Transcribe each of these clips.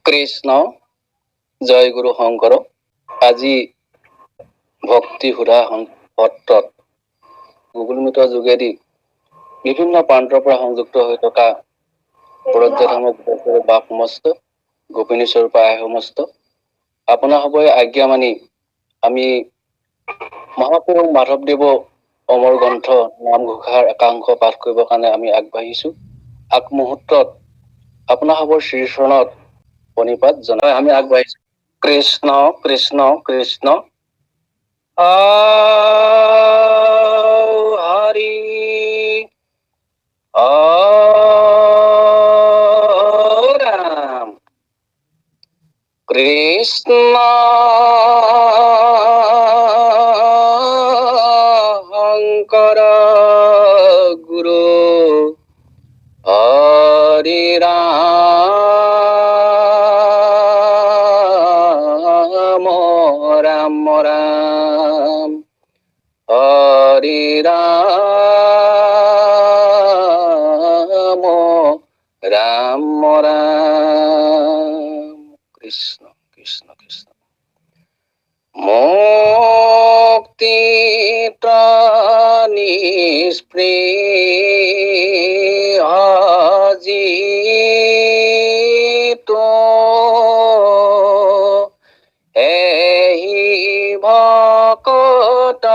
কৃষ্ণ জয় গুৰু শংকৰ। আজি ভক্তি সুধা সত্ৰত গুগল মিটৰ যোগেদি বিভিন্ন প্ৰান্তৰ পৰা সংযুক্ত হৈ থকা বাপ সমস্ত গোপিনী স্বৰূপা আই সমস্ত আপোনাৰ সবৰে আজ্ঞা মানি আমি মহাপুৰুষ মাধৱদেৱৰ অমৰ গ্ৰন্থ নামঘোষাৰ একাংশ পাঠ কৰিবৰ কাৰণে আমি আগবাঢ়িছো। আগমুহূৰ্তত আপোনাৰ সবৰ শ্ৰীচৰণত প্ৰণিপাত জনাই আমি আগবাঢ়িছো। কৃষ্ণ কৃষ্ণ কৃষ্ণ হৰি ৰাম। কৃষ্ণ শংকৰ গুৰু হৰি ৰাম ৰাম ৰাম হৰি ৰাম ৰাম ৰাম। কৃষ্ণ কৃষ্ণ কৃষ্ণ। মুক্তি নিস্পৃহ জিতো এহি ভকত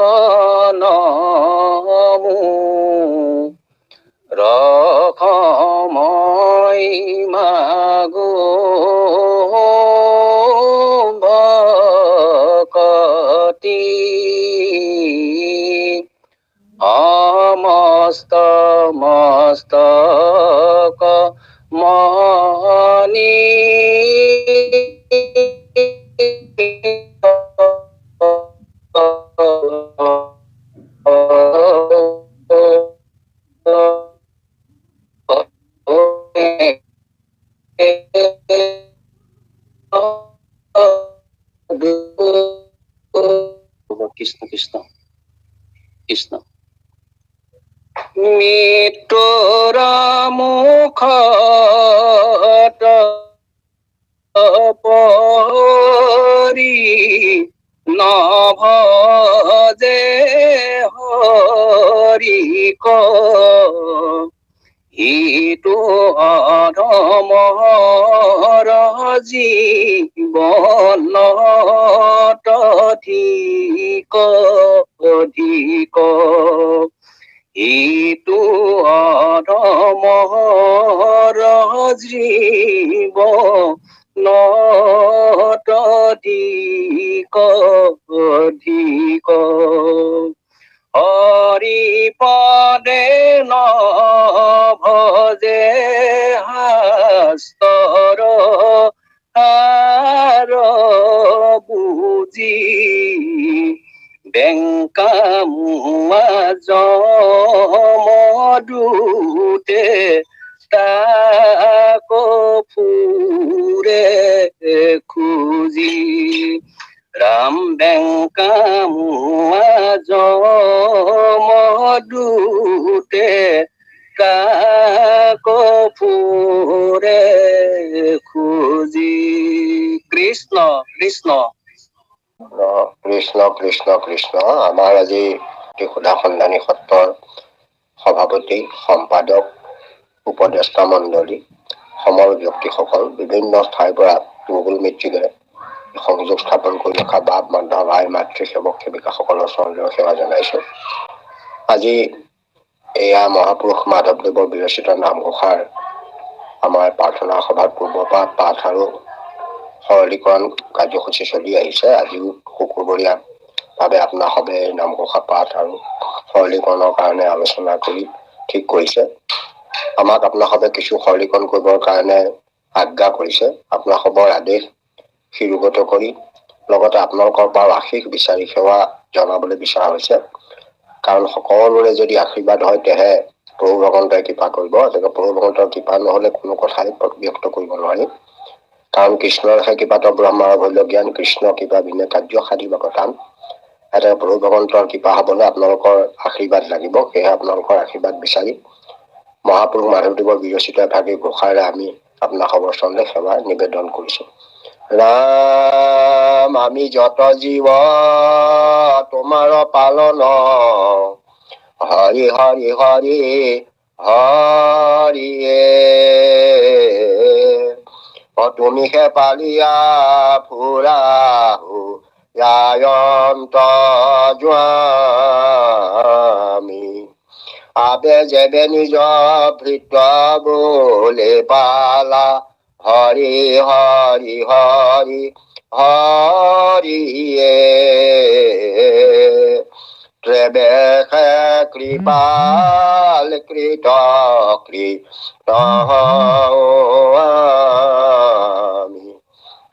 কনমু ৰখমই মাগো ভকতি সমস্ত মস্তক মনি কৃষ্ণ কৃষ্ণ কৃষ্ণ। মৃত্যুৰ মুখত পৰি নভজে হৰিক ইটো অধমৰ জীৱনত অধিক অধিক ইটো অধমৰ জীৱনত অধিক অধিক হৰি পদে নভজে শাস্ত্ৰৰ সাৰ বুজি বেংকামুৱা যমদূতে তাক ফুৰে খুজি। ৰাম বেংকামুৱা যমদূতে তাক ফুৰে খুজি। কৃষ্ণ কৃষ্ণ কৃষ্ণ কৃষ্ণ কৃষ্ণ। আমাৰ আজি সুধা সন্ধানী সত্ৰৰ সভাপতি, সম্পাদক, উপদেষ্টা মণ্ডলী, সমৰ ব্যক্তিসকল, বিভিন্ন ঠাইৰ পৰা গুগল মিত্ৰিকে সংযোগ স্থাপন কৰি ৰখা বাপ মাধৱ আই মাতৃ সেৱক সেৱিকাসকলৰ চৰণীয় সেৱা জনাইছো। আজি এয়া মহাপুৰুষ মাধৱদেৱৰ বিৰচিত নামঘোষাৰ আমাৰ প্ৰাৰ্থনা সভাৰ পূৰ্বৰ পৰা পাঠ আৰু সৰলীকৰণ কাৰ্যসূচী চলি আহিছে। আজিও শুকুৰবৰীয়া ভাৱে আপোনাৰ সবে নামঘোষা পাঠ আৰু সৰলীকৰণৰ কাৰণে আলোচনা কৰি ঠিক কৰিছে। আমাক আপোনাৰ সবে কিছু সৰলীকৰণ কৰিবৰ কাৰণে আজ্ঞা কৰিছে। আপোনাৰ সবৰ আদেশ শিৰোগত কৰি লগতে আপোনালোকৰ পৰা আশীষ বিচাৰি সেৱা জনাবলৈ বিচৰা হৈছে। কাৰণ সকলোৰে যদি আশীৰ্বাদ হয় তেহে প্ৰভু ভগৱন্তই কৃপা কৰিব। প্ৰভু ভগৱন্তৰ কৃপা নহলে কোনো কথাই ব্যক্ত কৰিব নোৱাৰি। কাৰণ কৃষ্ণৰ কৃপাত ব্ৰহ্মাৰ ভৈল জ্ঞান, কৃষ্ণ কৃপা বিনে কাৰ্য সাধিব টান। এটা প্ৰভু ভগৱন্তৰ কৃপা হবলৈ আপোনালোকৰ আশীৰ্বাদ লাগিব। সেয়ে আপোনালোকৰ আশীৰ্বাদ বিচাৰি মহাপুৰুষ মাধৱদেৱৰ বিৰচিত এভাগী ঘোষাৰে আমি আপোনাৰ সৰ্বচৰণে সেৱা নিবেদন কৰিছো। ৰাম আমি যত জীৱ তোমাৰ পালন, হৰি হৰি হৰি হৰিয়ে, তুমিহে পালিয়া ফুৰাহু জয়ন্ত জোৱামি, আবে যেবে নিজ ভৃত বোলে পালা, হৰি হৰি হৰি হৰিয়ে, ত্ৰেবেশে কৃপাল কৃত কৃতমি,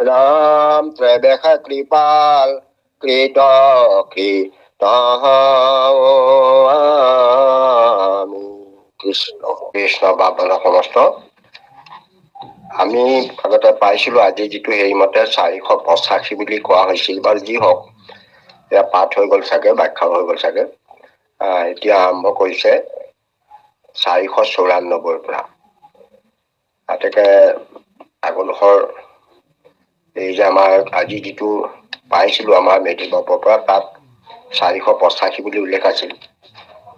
ৰাম ত্ৰেবেশে কৃপাল কৃত কৃতমি। কৃষ্ণ কৃষ্ণ বাবন সমস্ত। আমি আগতে পাইছিলো আজি যিটো সেইমতে 485 বুলি কোৱা হৈছিল, বাৰু যি হওক এয়া পাঠ হৈ গল চাগে, ব্যাখ্যা হৈ গল চাগে। এতিয়া আৰম্ভ কৰিছে 494 পৰা। গতিকে আগৰ এই যে আমাৰ আজি যিটো পাইছিলো আমাৰ মেধিবাপৰ পৰা, তাত 485 বুলি উল্লেখ আছিল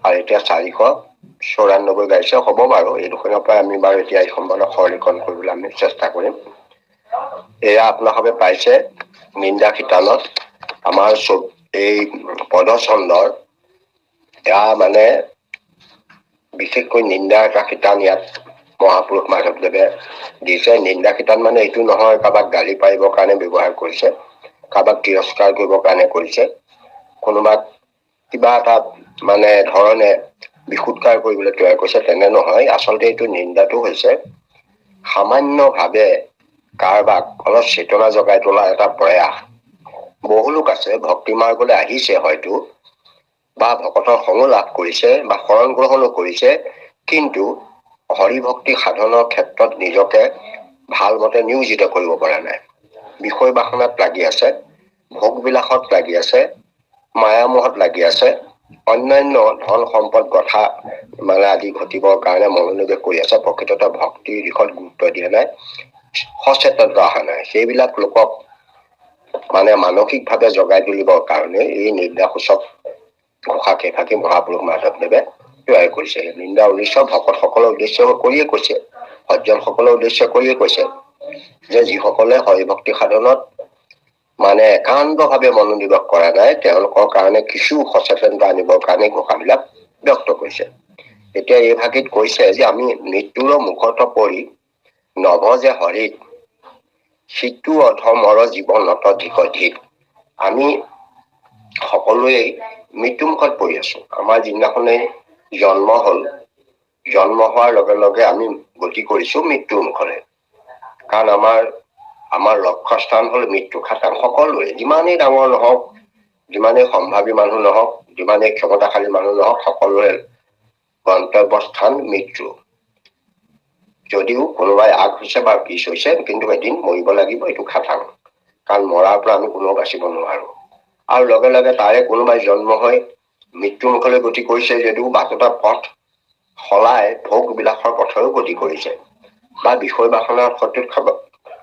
আৰু এতিয়া 494 গাইছে। হ'ব বাৰু, এই দুখনৰ পৰা আমি বাৰু এতিয়া এই সম্বন্ধত সৰলীকৰণ কৰিবলৈ আমি চেষ্টা কৰিম। এয়া আপোনালোকে পাইছে নিন্দা শিতানত আমাৰ এই পদচন্দৰ, এয়া মানে বিশেষকৈ নিন্দা এটা শিতান ইয়াত মহাপুৰুষ মাধৱদেৱে দিছে। নিন্দা শিতান মানে এইটো নহয় কাৰোবাক গালি পাৰিবৰ কাৰণে ব্যৱহাৰ কৰিছে, কাৰোবাক তিৰস্কাৰ কৰিবৰ কাৰণে কৰিছে, কোনোবাক কিবা এটা মানে ধৰণে বিসুৎকাৰ কৰিবলৈ তৈয়াৰ কৰিছে, তেনে নহয়। আচলতে এইটো নিন্দাটো হৈছে সামান্য ভাৱে কাৰোবাক অলপ চেতনা জগাই তোলা এটা প্ৰয়াস। বহু লোক আছে ভক্তি মাৰ্গলৈ আহিছে হয়তো, বা ভকতৰ সংগ লাভ কৰিছে বা শৰণ গ্ৰহণো কৰিছে, কিন্তু হৰি ভক্তি সাধনৰ ক্ষেত্ৰত নিজকে ভাল মতে নিয়োজিত কৰিব পৰা নাই। বিষয় বাসনাত লাগি আছে, ভোগ বিলাসত লাগি আছে, মায়ামোহত লাগি আছে, অন্যান্য ধন সম্পদ কথা মানে আদি ঘটিবৰ কাৰণে মনোনিৱেশ কৰি আছে। প্ৰকৃততে ভক্তিৰ দিশত গুৰুত্ব দিয়া নাই, সচেতনতা অহা নাই। সেইবিলাক লোকক মানে মানসিকভাৱে জগাই তুলিবৰ কাৰণে এই নিন্দাসূচক ঘোষা কেইফাকি মহাপুৰুষ মাধৱদেৱে তৈয়াৰ কৰিছে। নিন্দা উদ্দেশ্য ভকতসকলৰ উদ্দেশ্য কৰিয়ে কৈছে, সজ্জনসকলৰ উদ্দেশ্য কৰিয়ে কৈছে যে যিসকলে হৰি ভক্তি সাধনত মানে একান্ত ভাৱে মনোনিৱেশ কৰা নাই, তেওঁলোকৰ কাৰণে কিছু সচেতনতা আনিবৰ কাৰণে ঘোষাবিলাক ব্যক্ত কৰিছে। এতিয়া এই ভাগিত কৈছে যে আমি মৃত্যুৰ মুখত পৰি নভ যে হৰিত, সিটো অধমৰ জীৱনত ধিক ধিক। আমি সকলোৱে মৃত্যুমুখত পৰি আছো। আমাৰ যিদিনাখনে জন্ম হল, জন্ম হোৱাৰ লগে লগে আমি গতি কৰিছো মৃত্যুৰ মুখলৈ। কাৰণ আমাৰ লক্ষ্যস্থান হল মৃত্যু খাটাং। সকলোৱে যিমানেই ডাঙৰ নহওক, যিমানেই সম্ভাৱী মানুহ নহওক, যিমানেই ক্ষমতাশালী মানুহ নহওক, সকলোৰে গন্তব্যস্থান মৃত্যু। যদিও কোনোবাই আগ হৈছে বা পিছ হৈছে, কিন্তু এদিন মৰিব লাগিব, এইটো খাটাং। কাৰণ মৰাৰ পৰা আমি কোনেও বাচিব নোৱাৰো। আৰু লগে লগে তাৰে কোনোবাই জন্ম হৈ মৃত্যু মুখলৈ গতি কৰিছে যদিও বাটতা পথ সলাই ভোগ বিলাসৰ পথৰো গতি কৰিছে, বা বিষয় বাসনাৰ সঠিক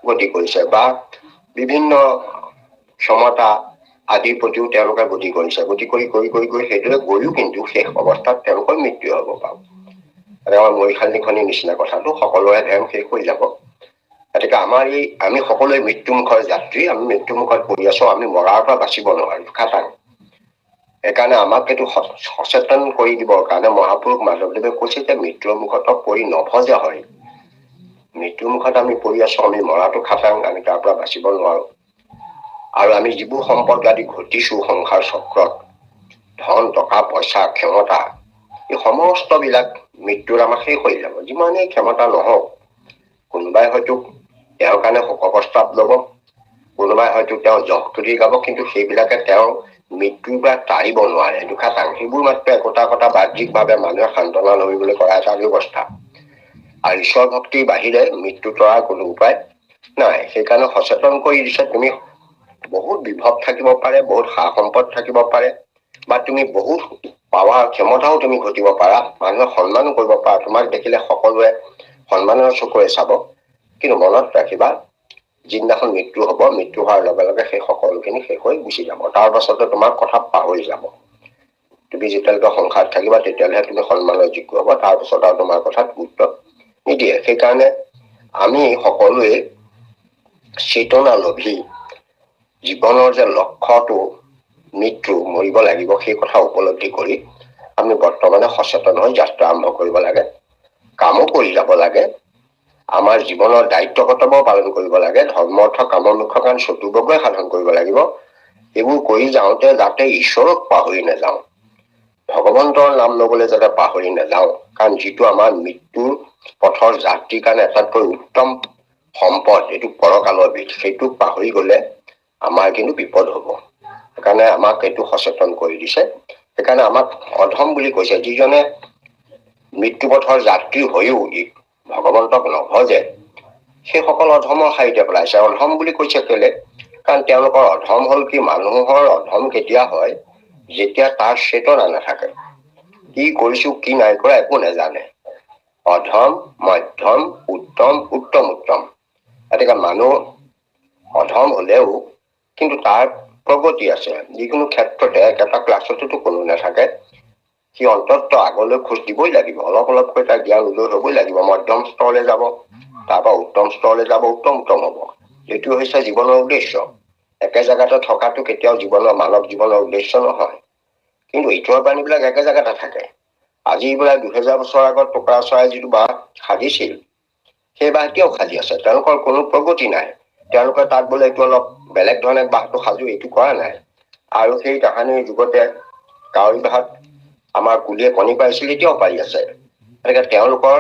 গতি কৰিছে, বা বিভিন্ন ক্ষমতা আদিৰ প্ৰতিও তেওঁলোকে গতি কৰিছে। গতি কৰি কৰি কৰি কৰি সেইদৰে গৈও কিন্তু শেষ অৱস্থাত তেওঁলোকৰ মৃত্যু হব পাৰো। আমাৰ মৰিশালনিখনিৰ নিচিনা কথাটো, সকলোৰে ধ্যান শেষ হৈ যাব। গতিকে আমি সকলোৱে মৃত্যুমুখৰ যাত্ৰী, আমি মৃত্যুমুখত পৰি আছো, আমি মৰাৰ পৰা বাচিব নোৱাৰো, খাটাং। সেইকাৰণে আমাক এইটো সচেতন কৰি দিবৰ কাৰণে মহাপুৰুষ মাধৱদেৱে কৈছে যে মৃত্যুৰ মুখত পৰি নভ যে হয়, মৃত্যুৰ মুখত আমি পৰি আছো, আমি মৰাটো খাটাং, আমি তাৰ পৰা বাচিব নোৱাৰো। আৰু আমি যিবোৰ সম্পদ আদি ঘটিছো সংসাৰ চক্ৰত, ধন টকা পইচা ক্ষমতা, এই সমস্ত বিলাক মৃত্যুৰ আমাৰ শেষ হৈ যাব। যিমানেই ক্ষমতা নহওক, কোনোবাই হয়তো তেওঁৰ কাৰণে শোক প্ৰস্তাৱ লব, কোনোবাই হয়তো তেওঁ যশতুলি গাব, কিন্তু সেইবিলাকে তেওঁৰ মৃত্যুৰ পৰা তাৰিব নোৱাৰে, এইটো খাটাং। সেইবোৰ মাত্ৰ একোটা একোটা বাহ্যিক ভাৱে মানুহে সান্তনা ধৰিবলৈ কৰা এটা ব্যৱস্থা। আৰু ঈশ্বৰ ভক্তিৰ বাহিৰে মৃত্যু তৰাৰ কোনো উপায় নাই। সেইকাৰণে সচেতন কৰি দিছে, তুমি বহুত বিভৱ থাকিব পাৰে, বহুত সা সম্পদ থাকিব পাৰে, বা তুমি বহুত পাৱাৰ ক্ষমতাও তুমি ঘটিব পাৰা, মানুহে সন্মানো কৰিব পাৰা, তোমাক দেখিলে সকলোৱে সন্মানৰ চকুৰে চাব, কিন্তু মনত ৰাখিবা, যিদিনাখন মৃত্যু হ'ব, মৃত্যু হোৱাৰ লগে লগে সেই সকলোখিনি শেষ হৈ গুচি যাব। তাৰ পাছতে তোমাৰ কথা পাহৰি যাব। তুমি যেতিয়ালৈকে সংসাৰত থাকিবা তেতিয়ালৈহে তুমি সন্মানৰ যোগ্য হ'ব, তাৰ পিছত আৰু তোমাৰ কথাত গুৰুত্ব নিদিয়ে। সেইকাৰণে আমি সকলোৱে চেতনা লভি জীৱনৰ যে লক্ষ্যটো মৃত্যু, মৰিব লাগিব, সেই কথা উপলব্ধি কৰি আমি বৰ্তমানে সচেতন হৈ যাত্ৰা আৰম্ভ কৰিব লাগে, কামো কৰি যাব লাগে, আমাৰ জীৱনৰ দায়িত্ব কৰ্তব্য পালন কৰিব লাগে, ধৰ্ম অৰ্থ কামৰ মুখ্য কাৰণ চতুৰ্বৰ্গই সাধন কৰিব লাগিব। এইবোৰ কৰি যাওঁতে যাতে ঈশ্বৰক পাহৰি নাযাওঁ, ভগৱন্তৰ নাম লবলৈ যাতে পাহৰি নাযাওঁ, কাৰণ যিটো আমাৰ মৃত্যুৰ পথৰ যাত্ৰীৰ কাৰণে আটাইতকৈ উত্তম সম্পদ, এইটো পৰকালৰ বিধ, সেইটো পাহৰি গলে আমাৰ কিন্তু বিপদ হব। সেইকাৰণে আমাক এইটো সচেতন কৰি দিছে। সেইকাৰণে আমাক অধম বুলি কৈছে, যিজনে মৃত্যু পথৰ যাত্ৰী হৈও ভগৱন্তক নভজে, সেইসকল অধমৰ শাৰীতে পেলাইছে। অধম বুলি কৈছে কেলে? কাৰণ তেওঁলোকৰ অধম হল কি, মানুহৰ অধম কেতিয়া হয়, যেতিয়া তাৰ চেতনা নাথাকে, কি কৰিছো কি নাই কৰা একো নাজানে। অধম, মধ্যম, উত্তম, উত্তম উত্তম। গতিকে মানুহ অধম হলেও কিন্তু তাৰ প্ৰগতি আছে। যিকোনো ক্ষেত্ৰতে এটা ক্লাছতো কোনো নাথাকে, সি অন্তত আগলৈ খোজ দিবই লাগিব, অলপ অলপকৈ তাৰ জ্ঞান উদয় হবই লাগিব। মধ্যম স্তৰলৈ যাব, তাৰপৰা উত্তম স্তৰলৈ যাব, উত্তম হ'ব। এইটো হৈছে জীৱনৰ উদ্দেশ্য। একে জেগাতে থকাটো কেতিয়াও জীৱনৰ মানৱ জীৱনৰ উদ্দেশ্য নহয়। কিন্তু ইতৰ প্ৰাণীবিলাক একে জেগাতে থাকে। আজি বোলে 2000 বছৰ আগত টুকুৰা চৰাই যিটো বাহ সাজিছিল, সেই বাহ এতিয়াও সাজি আছে। তেওঁলোকৰ কোনো প্ৰগতি নাই। তেওঁলোকে তাত বোলে এইটো অলপ বেলেগ ধৰণে বাহটো সাজো, এইটো কৰা নাই। আৰু সেই তাহানিৰ যুগতে কাউৰী বাহত আমাৰ কুলিয়ে কণী পাৰিছিল, এতিয়াও পাৰি আছে। গতিকে তেওঁলোকৰ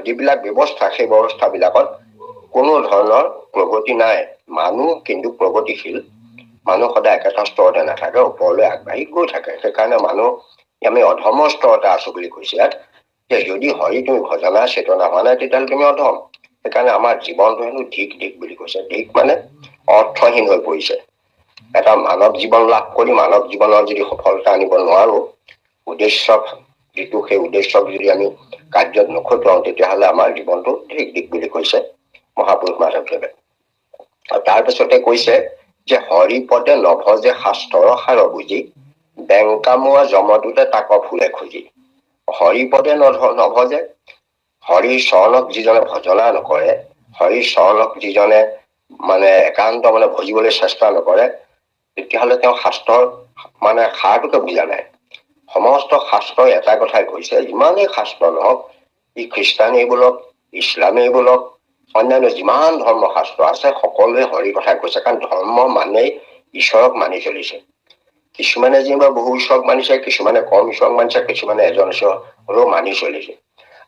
যিবিলাক ব্যৱস্থা, সেই ব্যৱস্থাবিলাকত কোনো ধৰণৰ প্ৰগতি নাই। মানুহ কিন্তু প্ৰগতিশীল। মানুহ সদায় একেটা স্তৰতে নাথাকে, ওপৰলৈ আগবাঢ়ি গৈ থাকে। সেইকাৰণে মানুহ আমি অধমৰ স্তৰতে আছো বুলি কৈছে ইয়াত, যে যদি হৰি তুমি ভজনা চেতনা হোৱা নাই, তেতিয়াহ'লে তুমি অধম। সেইকাৰণে আমাৰ জীৱনটো হেনো ধিক ধিক বুলি কৈছে। ধিক মানে অৰ্থহীন হৈ পৰিছে। এটা মানৱ জীৱন লাভ কৰি মানৱ জীৱনৰ যদি সফলতা আনিব নোৱাৰো, উদ্দেশ্য যিটো, সেই উদ্দেশ্যক যদি আমি কাৰ্যত নখটুৱাও, তেতিয়াহ'লে আমাৰ জীৱনটো ধিক ধিক বুলি কৈছে মহাপুৰুষ মাধৱদেৱে। আৰু তাৰপিছতে কৈছে যে হৰিপদে নভজে শাস্ত্ৰৰ সাৰ বুজি, বেংকামোৱা জমদূতে তাক ফুলে খুজি। হৰিপদে নভজে, হৰিৰ চৰণক যিজনে ভজনা নকৰে, হৰিৰ চৰণক যিজনে মানে একান্ত মানে ভজিবলৈ চেষ্টা নকৰে, তেতিয়াহ'লে তেওঁ শাস্ত্ৰৰ মানে সাৰটোকে বুজা নাই। সমস্ত শাস্ত্ৰই এটা কথাই কৈছে, ইমানেই শাস্ত্ৰ নহওক, ই খ্ৰীষ্টানেই বোলক, ইছলামেই বোলক, অন্যান্য যিমান ধৰ্ম শাস্ত্ৰ আছে, সকলোৱে হৰি কথাই কৈছে। কাৰণ ধৰ্ম মানেই ঈশ্বৰক মানি চলিছে। কিছুমানে যেনিবা বহু ঈশ্বৰক মানিছে, কিছুমানে কম ঈশ্বৰক মানিছে, কিছুমানে এজন ঈশ্বৰক মানি চলিছে।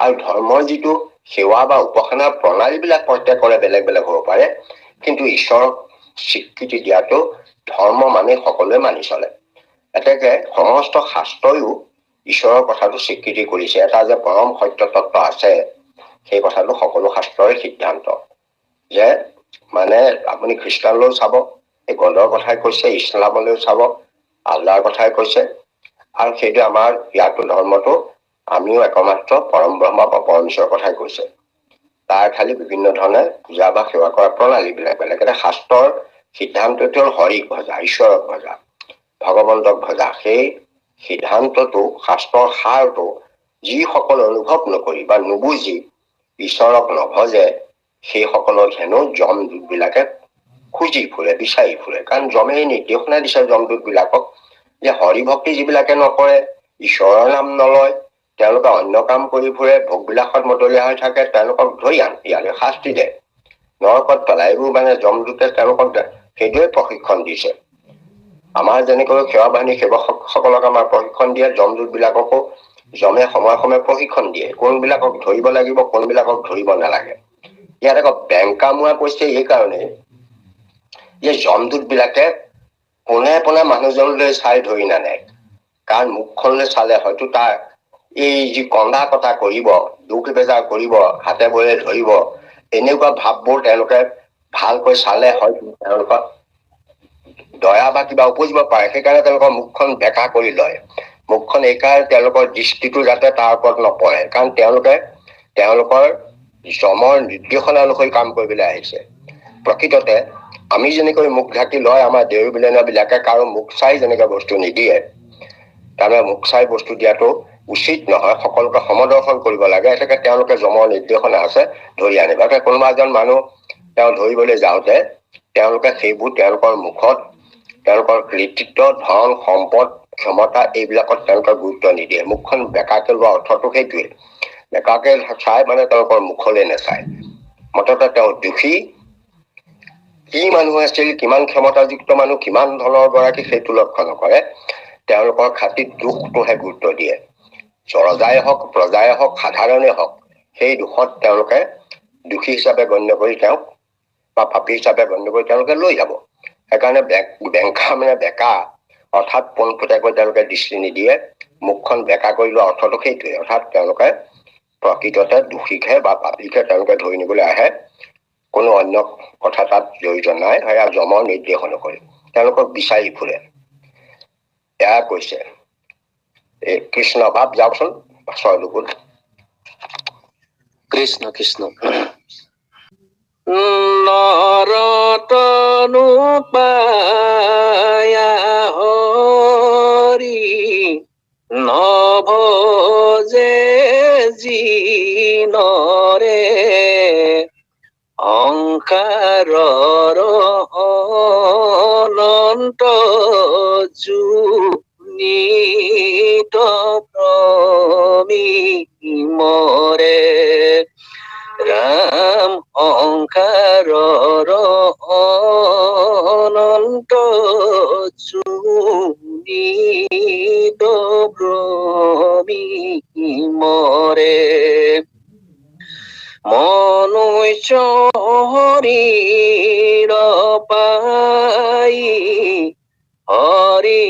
আৰু ধৰ্মৰ যিটো সেৱা বা উপাসনাৰ প্ৰণালীবিলাক প্ৰত্যেকৰে বেলেগ বেলেগ হ'ব পাৰে, কিন্তু ঈশ্বৰক স্বীকৃতি দিয়াটো ধৰ্ম মানে সকলোৱে মানি চলে। এতেকে সমস্ত শাস্ত্ৰইও ঈশ্বৰৰ কথাটো স্বীকৃতি কৰিছে। এটা যে পৰম সত্য তত্ত্ব আছে, সেই কথাটো সকলো শাস্ত্ৰৰে সিদ্ধান্ত। যে মানে আপুনি খ্ৰীষ্টানলৈও চাব, এই গডৰ কথাই কৈছে, ইছলামলৈও চাব, আল্লাহৰ কথাই কৈছে। আৰু সেইটো আমাৰ ইয়াতো ধৰ্মটো আমিও একমাত্ৰ পৰম ব্ৰহ্ম বা পৰম ঈশ্বৰৰ কথাই কৈছে। তাৰ খালি বিভিন্ন ধৰণে পূজা বা সেৱা কৰা প্ৰণালী বিলাক বেলেগ। এটা শাস্ত্ৰৰ সিদ্ধান্তটো হ'ল হৰিক ভজা, ঈশ্বৰক ভজা, ভগৱন্তক ভজা। সেই সিদ্ধান্তটো, শাস্ত্ৰৰ সাৰটো যিসকল অনুভৱ নকৰি বা নুবুজি ঈশ্বৰক নভজে, সেইসকলক হেনো যমদূত বিলাকে খুজি ফুৰে, বিচাৰি ফুৰে। কাৰণ যমেই নিৰ্দেশনা দিছে যমদূত বিলাকক যে হৰি ভক্তি যিবিলাকে নকৰে, ঈশ্বৰৰ নাম নলয়, তেওঁলোকে অন্য কাম কৰি ফুৰে, ভোগবিলাসত মতলীয়া হৈ থাকে, তেওঁলোকক ধৰি আন, ইয়ালৈ শাস্তি দে, নৰকত পেলাই। এইবোৰ মানে যমদূতে তেওঁলোকক সেইটোৱে প্ৰশিক্ষণ দিছে। আমাৰ যেনেকৈ সেৱা বাহিনী সেৱকসকলক আমাৰ প্ৰশিক্ষণ দিয়ে, যমদূত বিলাককো যমে সময়ে সময়ে প্ৰশিক্ষণ দিয়ে, কোনবিলাকক ধৰিব লাগিব, কোনবিলাকক ধৰিব নালাগে। ইয়াত আকৌ বেংকামোৱা কৈছে এই কাৰণে যে যমদূত বিলাকে পোনে পোনে মানুহজনলৈ চাই ধৰি নানে। কাৰণ মুখখনলৈ চালে হয়তো তাৰ এই যি কন্দা কটা কৰিব, দুখ বেজাৰ কৰিব, হাতে ভৰিৰে ধৰিব, এনেকুৱা ভাৱবোৰ তেওঁলোকে ভালকৈ চালে হয়তো তেওঁলোকৰ দয়া বা কিবা উপজিব পাৰে। সেইকাৰণে তেওঁলোকৰ মুখখন বেকা কৰি লয়। মুখখন এইকাৰণে তেওঁলোকৰ দৃষ্টিটো যাতে তাৰ ওপৰত নপৰে। কাৰণ তেওঁলোকৰ যমৰ নিৰ্দেশনা অনুসৰি কাম কৰিবলৈ আহিছে। প্ৰকৃততে আমি যেনেকৈ মুখ ঢাকি লয় আমাৰ দেউৰী বিলাকে কাৰো মুখ চাই যেনেকৈ বস্তু নিদিয়ে, তাৰমানে মুখ চাই বস্তু দিয়াটো উচিত নহয়, সকলোকে সমদৰ্শন কৰিব লাগে। এতেকে তেওঁলোকে যমৰ নিৰ্দেশনা আছে ধৰি আনিব। কোনোবা এজন মানুহ তেওঁ ধৰিবলৈ যাওঁতে তেওঁলোকে সেইবোৰ তেওঁলোকৰ মুখত তেওঁলোকৰ কৃতিত্ব, ধন, সম্পদ, ক্ষমতা এইবিলাকত তেওঁলোকে গুৰুত্ব নিদিয়ে। মুখখন বেকাকে লোৱা অৰ্থটো সেইটোৱে। বেকাকে চাই মানে তেওঁলোকৰ মুখলৈ নাচায়। মুঠতে তেওঁ দোষী, কি মানুহ আছিল, কিমান ক্ষমতাযুক্ত মানুহ, কিমান ধনৰ গৰাকী সেইটো লক্ষ্য নকৰে। তেওঁলোকৰ খাতিত দুখটোহে গুৰুত্ব দিয়ে। ৰজাই হওক, প্ৰজাই হওক, সাধাৰণে হওক, সেই দুখত তেওঁলোকে দোষী হিচাপে গণ্য কৰি তেওঁক বা পাপী হিচাপে গণ্য কৰি তেওঁলোকে লৈ যাব। সেইকাৰণে বেংকা মানে বেকা অৰ্থাৎ পোনপটীয়াকৈ তেওঁলোকে দৃষ্টি নিদিয়ে। মুখখন বেকা কৰি লোৱা অৰ্থটো সেইটোৱে। অৰ্থাৎ তেওঁলোকে প্ৰকৃততে দোষীকহে বা পাপীকহে তেওঁলোকে ধৰি নিবলৈ আহে। কোনো অন্য কথা তাত জড়িত নাই। সেয়া যমৰ নিৰ্দেশ অনুসৰি তেওঁলোকক বিচাৰি ফুৰে। এয়া কৈছে এই কৃষ্ণ ভাৱ। যাওকচোন পাছৰ দুগুণ। কৃষ্ণ কৃষ্ণ। নৰতনু পায়া হৰি নভজে জিনৰে অংকাৰৰ অনন্ত জুনিত প্ৰমীমৰে ৰাম অংকাৰৰ অনন্ত জুনিত প্ৰমীমৰে মনুষ্য শৰীৰ পাই হৰি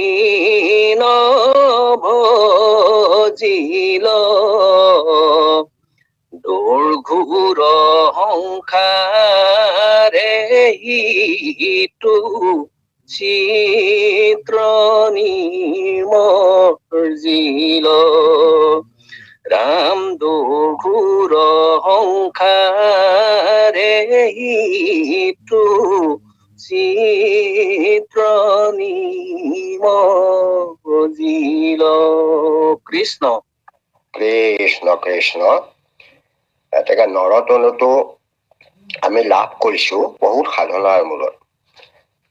নভজিল দুৰ্ঘোৰ সংসাৰে হিতু চিত্ৰ নিমৰ্জিল ৰাম দুৰ্ঘোৰ সংসাৰে হিতু চিত্ৰ নিমৰ্জিল। কৃষ্ণ কৃষ্ণ কৃষ্ণ। এতেকে নৰতনুটো আমি লাভ কৰিছো বহুত সাধনাৰ মূলত।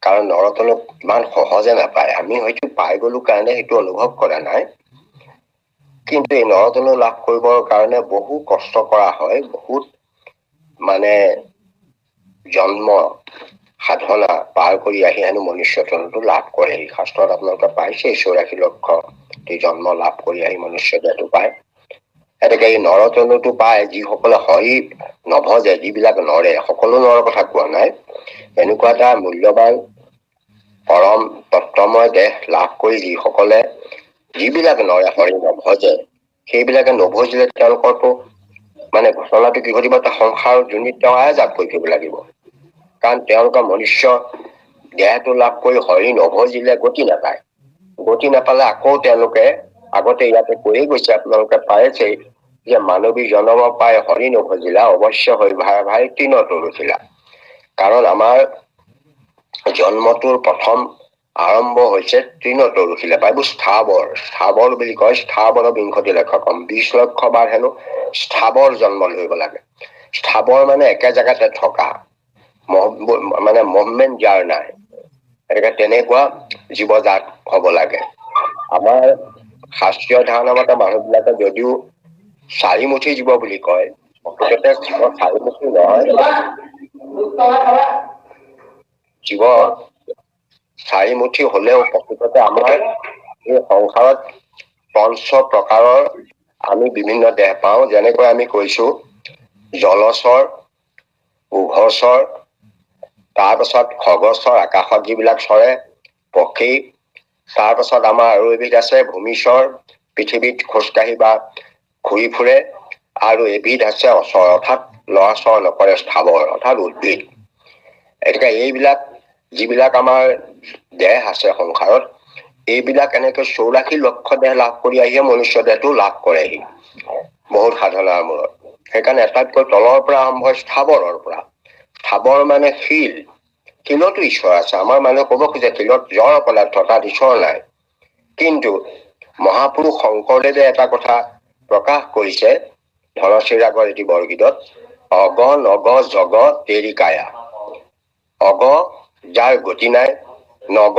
কাৰণ নৰতনু ইমান সহজে নাপায়। আমি হয়তো পাই গলো কাৰণে সেইটো অনুভৱ কৰা নাই। কিন্তু এই নৰতনু লাভ কৰিবৰ কাৰণে বহু কষ্ট কৰা হয়। বহুত মানে জন্ম সাধনা পাৰ কৰি আহি হেনো মনুষ্য তনুটো লাভ কৰে। এই শাস্ত্ৰত আপোনালোকে পাইছে 84 লক্ষ জন্ম লাভ কৰি আহি মনুষ্য দেহটো পায়। এনেকে এই নৰতনুটো পায় যিসকলে হৰি নভজে, যিবিলাক নৰে, সকলো নৰৰ কথা কোৱা নাই। এনেকুৱা এটা মূল্যৱান পৰম তত্ত্বময় দেহ লাভ কৰি যিবিলাক নৰে হৰি নভজে, সেইবিলাকে নভজিলে তেওঁলোকৰতো মানে ঘটনাটো কি ঘটিব, এটা সংসাৰ যোনিত তেওঁ আয়াজাত কৰি থাকিব লাগিব। কাৰণ তেওঁলোকৰ মনুষ্য দেহটো লাভ কৰি হৰি নভজিলে গতি নাপায়। গতি নাপালে আকৌ তেওঁলোকে আগতে ইয়াতে কৈয়ে গৈছে, আপোনালোকে পাইছে যে মানৱী জন্ম পাই হৰি নভজিলা অৱশ্য হৈ ভাই ভাই তৃণত ৰখিলা। কাৰণ আমাৰ জন্মটোৰ প্ৰথম আৰম্ভ হৈছে তৃণত ৰখিলে পাই। এইবোৰ স্থাৱৰ বুলি কয়। স্থাৱৰ বিংশতি লক্ষ কম 20 লক্ষ বাৰ হেনো স্থাৱৰ জন্ম ধৰিব লাগে। স্থাৱৰ মানে একে জেগাতে থকা, মানে মুভমেন্ট যাৰ নাই, গতিকে তেনেকুৱা জীৱজাত হব লাগে। আমাৰ শাস্ত্ৰীয় ধাৰণা মতে মানুহ বিলাকে যদিও চাৰিমুখী জীৱ বুলি কয়, প্ৰকৃততে জীৱ চাৰিমুখী নহয়। জীৱ চাৰিমুখী হলেও প্ৰকৃততে আমাৰ এই সংসাৰত পঞ্চ প্ৰকাৰৰ আমি বিভিন্ন দেহ পাওঁ। যেনেকৈ আমি কৈছো জলচৰ, উভচৰ, তাৰপাছত খগচৰ, আকাশত যিবিলাক চৰে, পক্ষী, তাৰপাছত আমাৰ আৰু এবিধ আছে ভূমিচৰ, পৃথিৱীত খোজকাঢ়ি বা ঘূৰি ফুৰে, আৰু এবিধ আছে অচৰ অৰ্থাৎ লৰাচৰ নকৰে, স্থাৱৰ অৰ্থাৎ উদ্ভিদ। গতিকে এইবিলাক যিবিলাক আমাৰ দেহ আছে সংসাৰত, এইবিলাক এনেকৈ 84 লক্ষ দেহ লাভ কৰি আহিয়ে মনুষ্য দেহটো লাভ কৰেহি বহুত সাধনাৰ মূলত। সেইকাৰণে আটাইতকৈ তলৰ পৰা আৰম্ভ হয় স্থাৱৰৰ পৰা। স্থাৱৰ মানে শিল, শিলতো ঈশ্বৰ আছে। আমাৰ মানুহে ক'ব খোজে শিলত জড় পদাৰ্থ, তাত ঈশ্বৰ নাই। কিন্তু মহাপুৰুষ শংকৰদেৱে এটা কথা প্ৰকাশ কৰিছে ধনশিৰাগৰ এটি বৰগীতত, অগ নগ জগ তেৰি কায়া। অগ যাৰ গতি নাই, নগ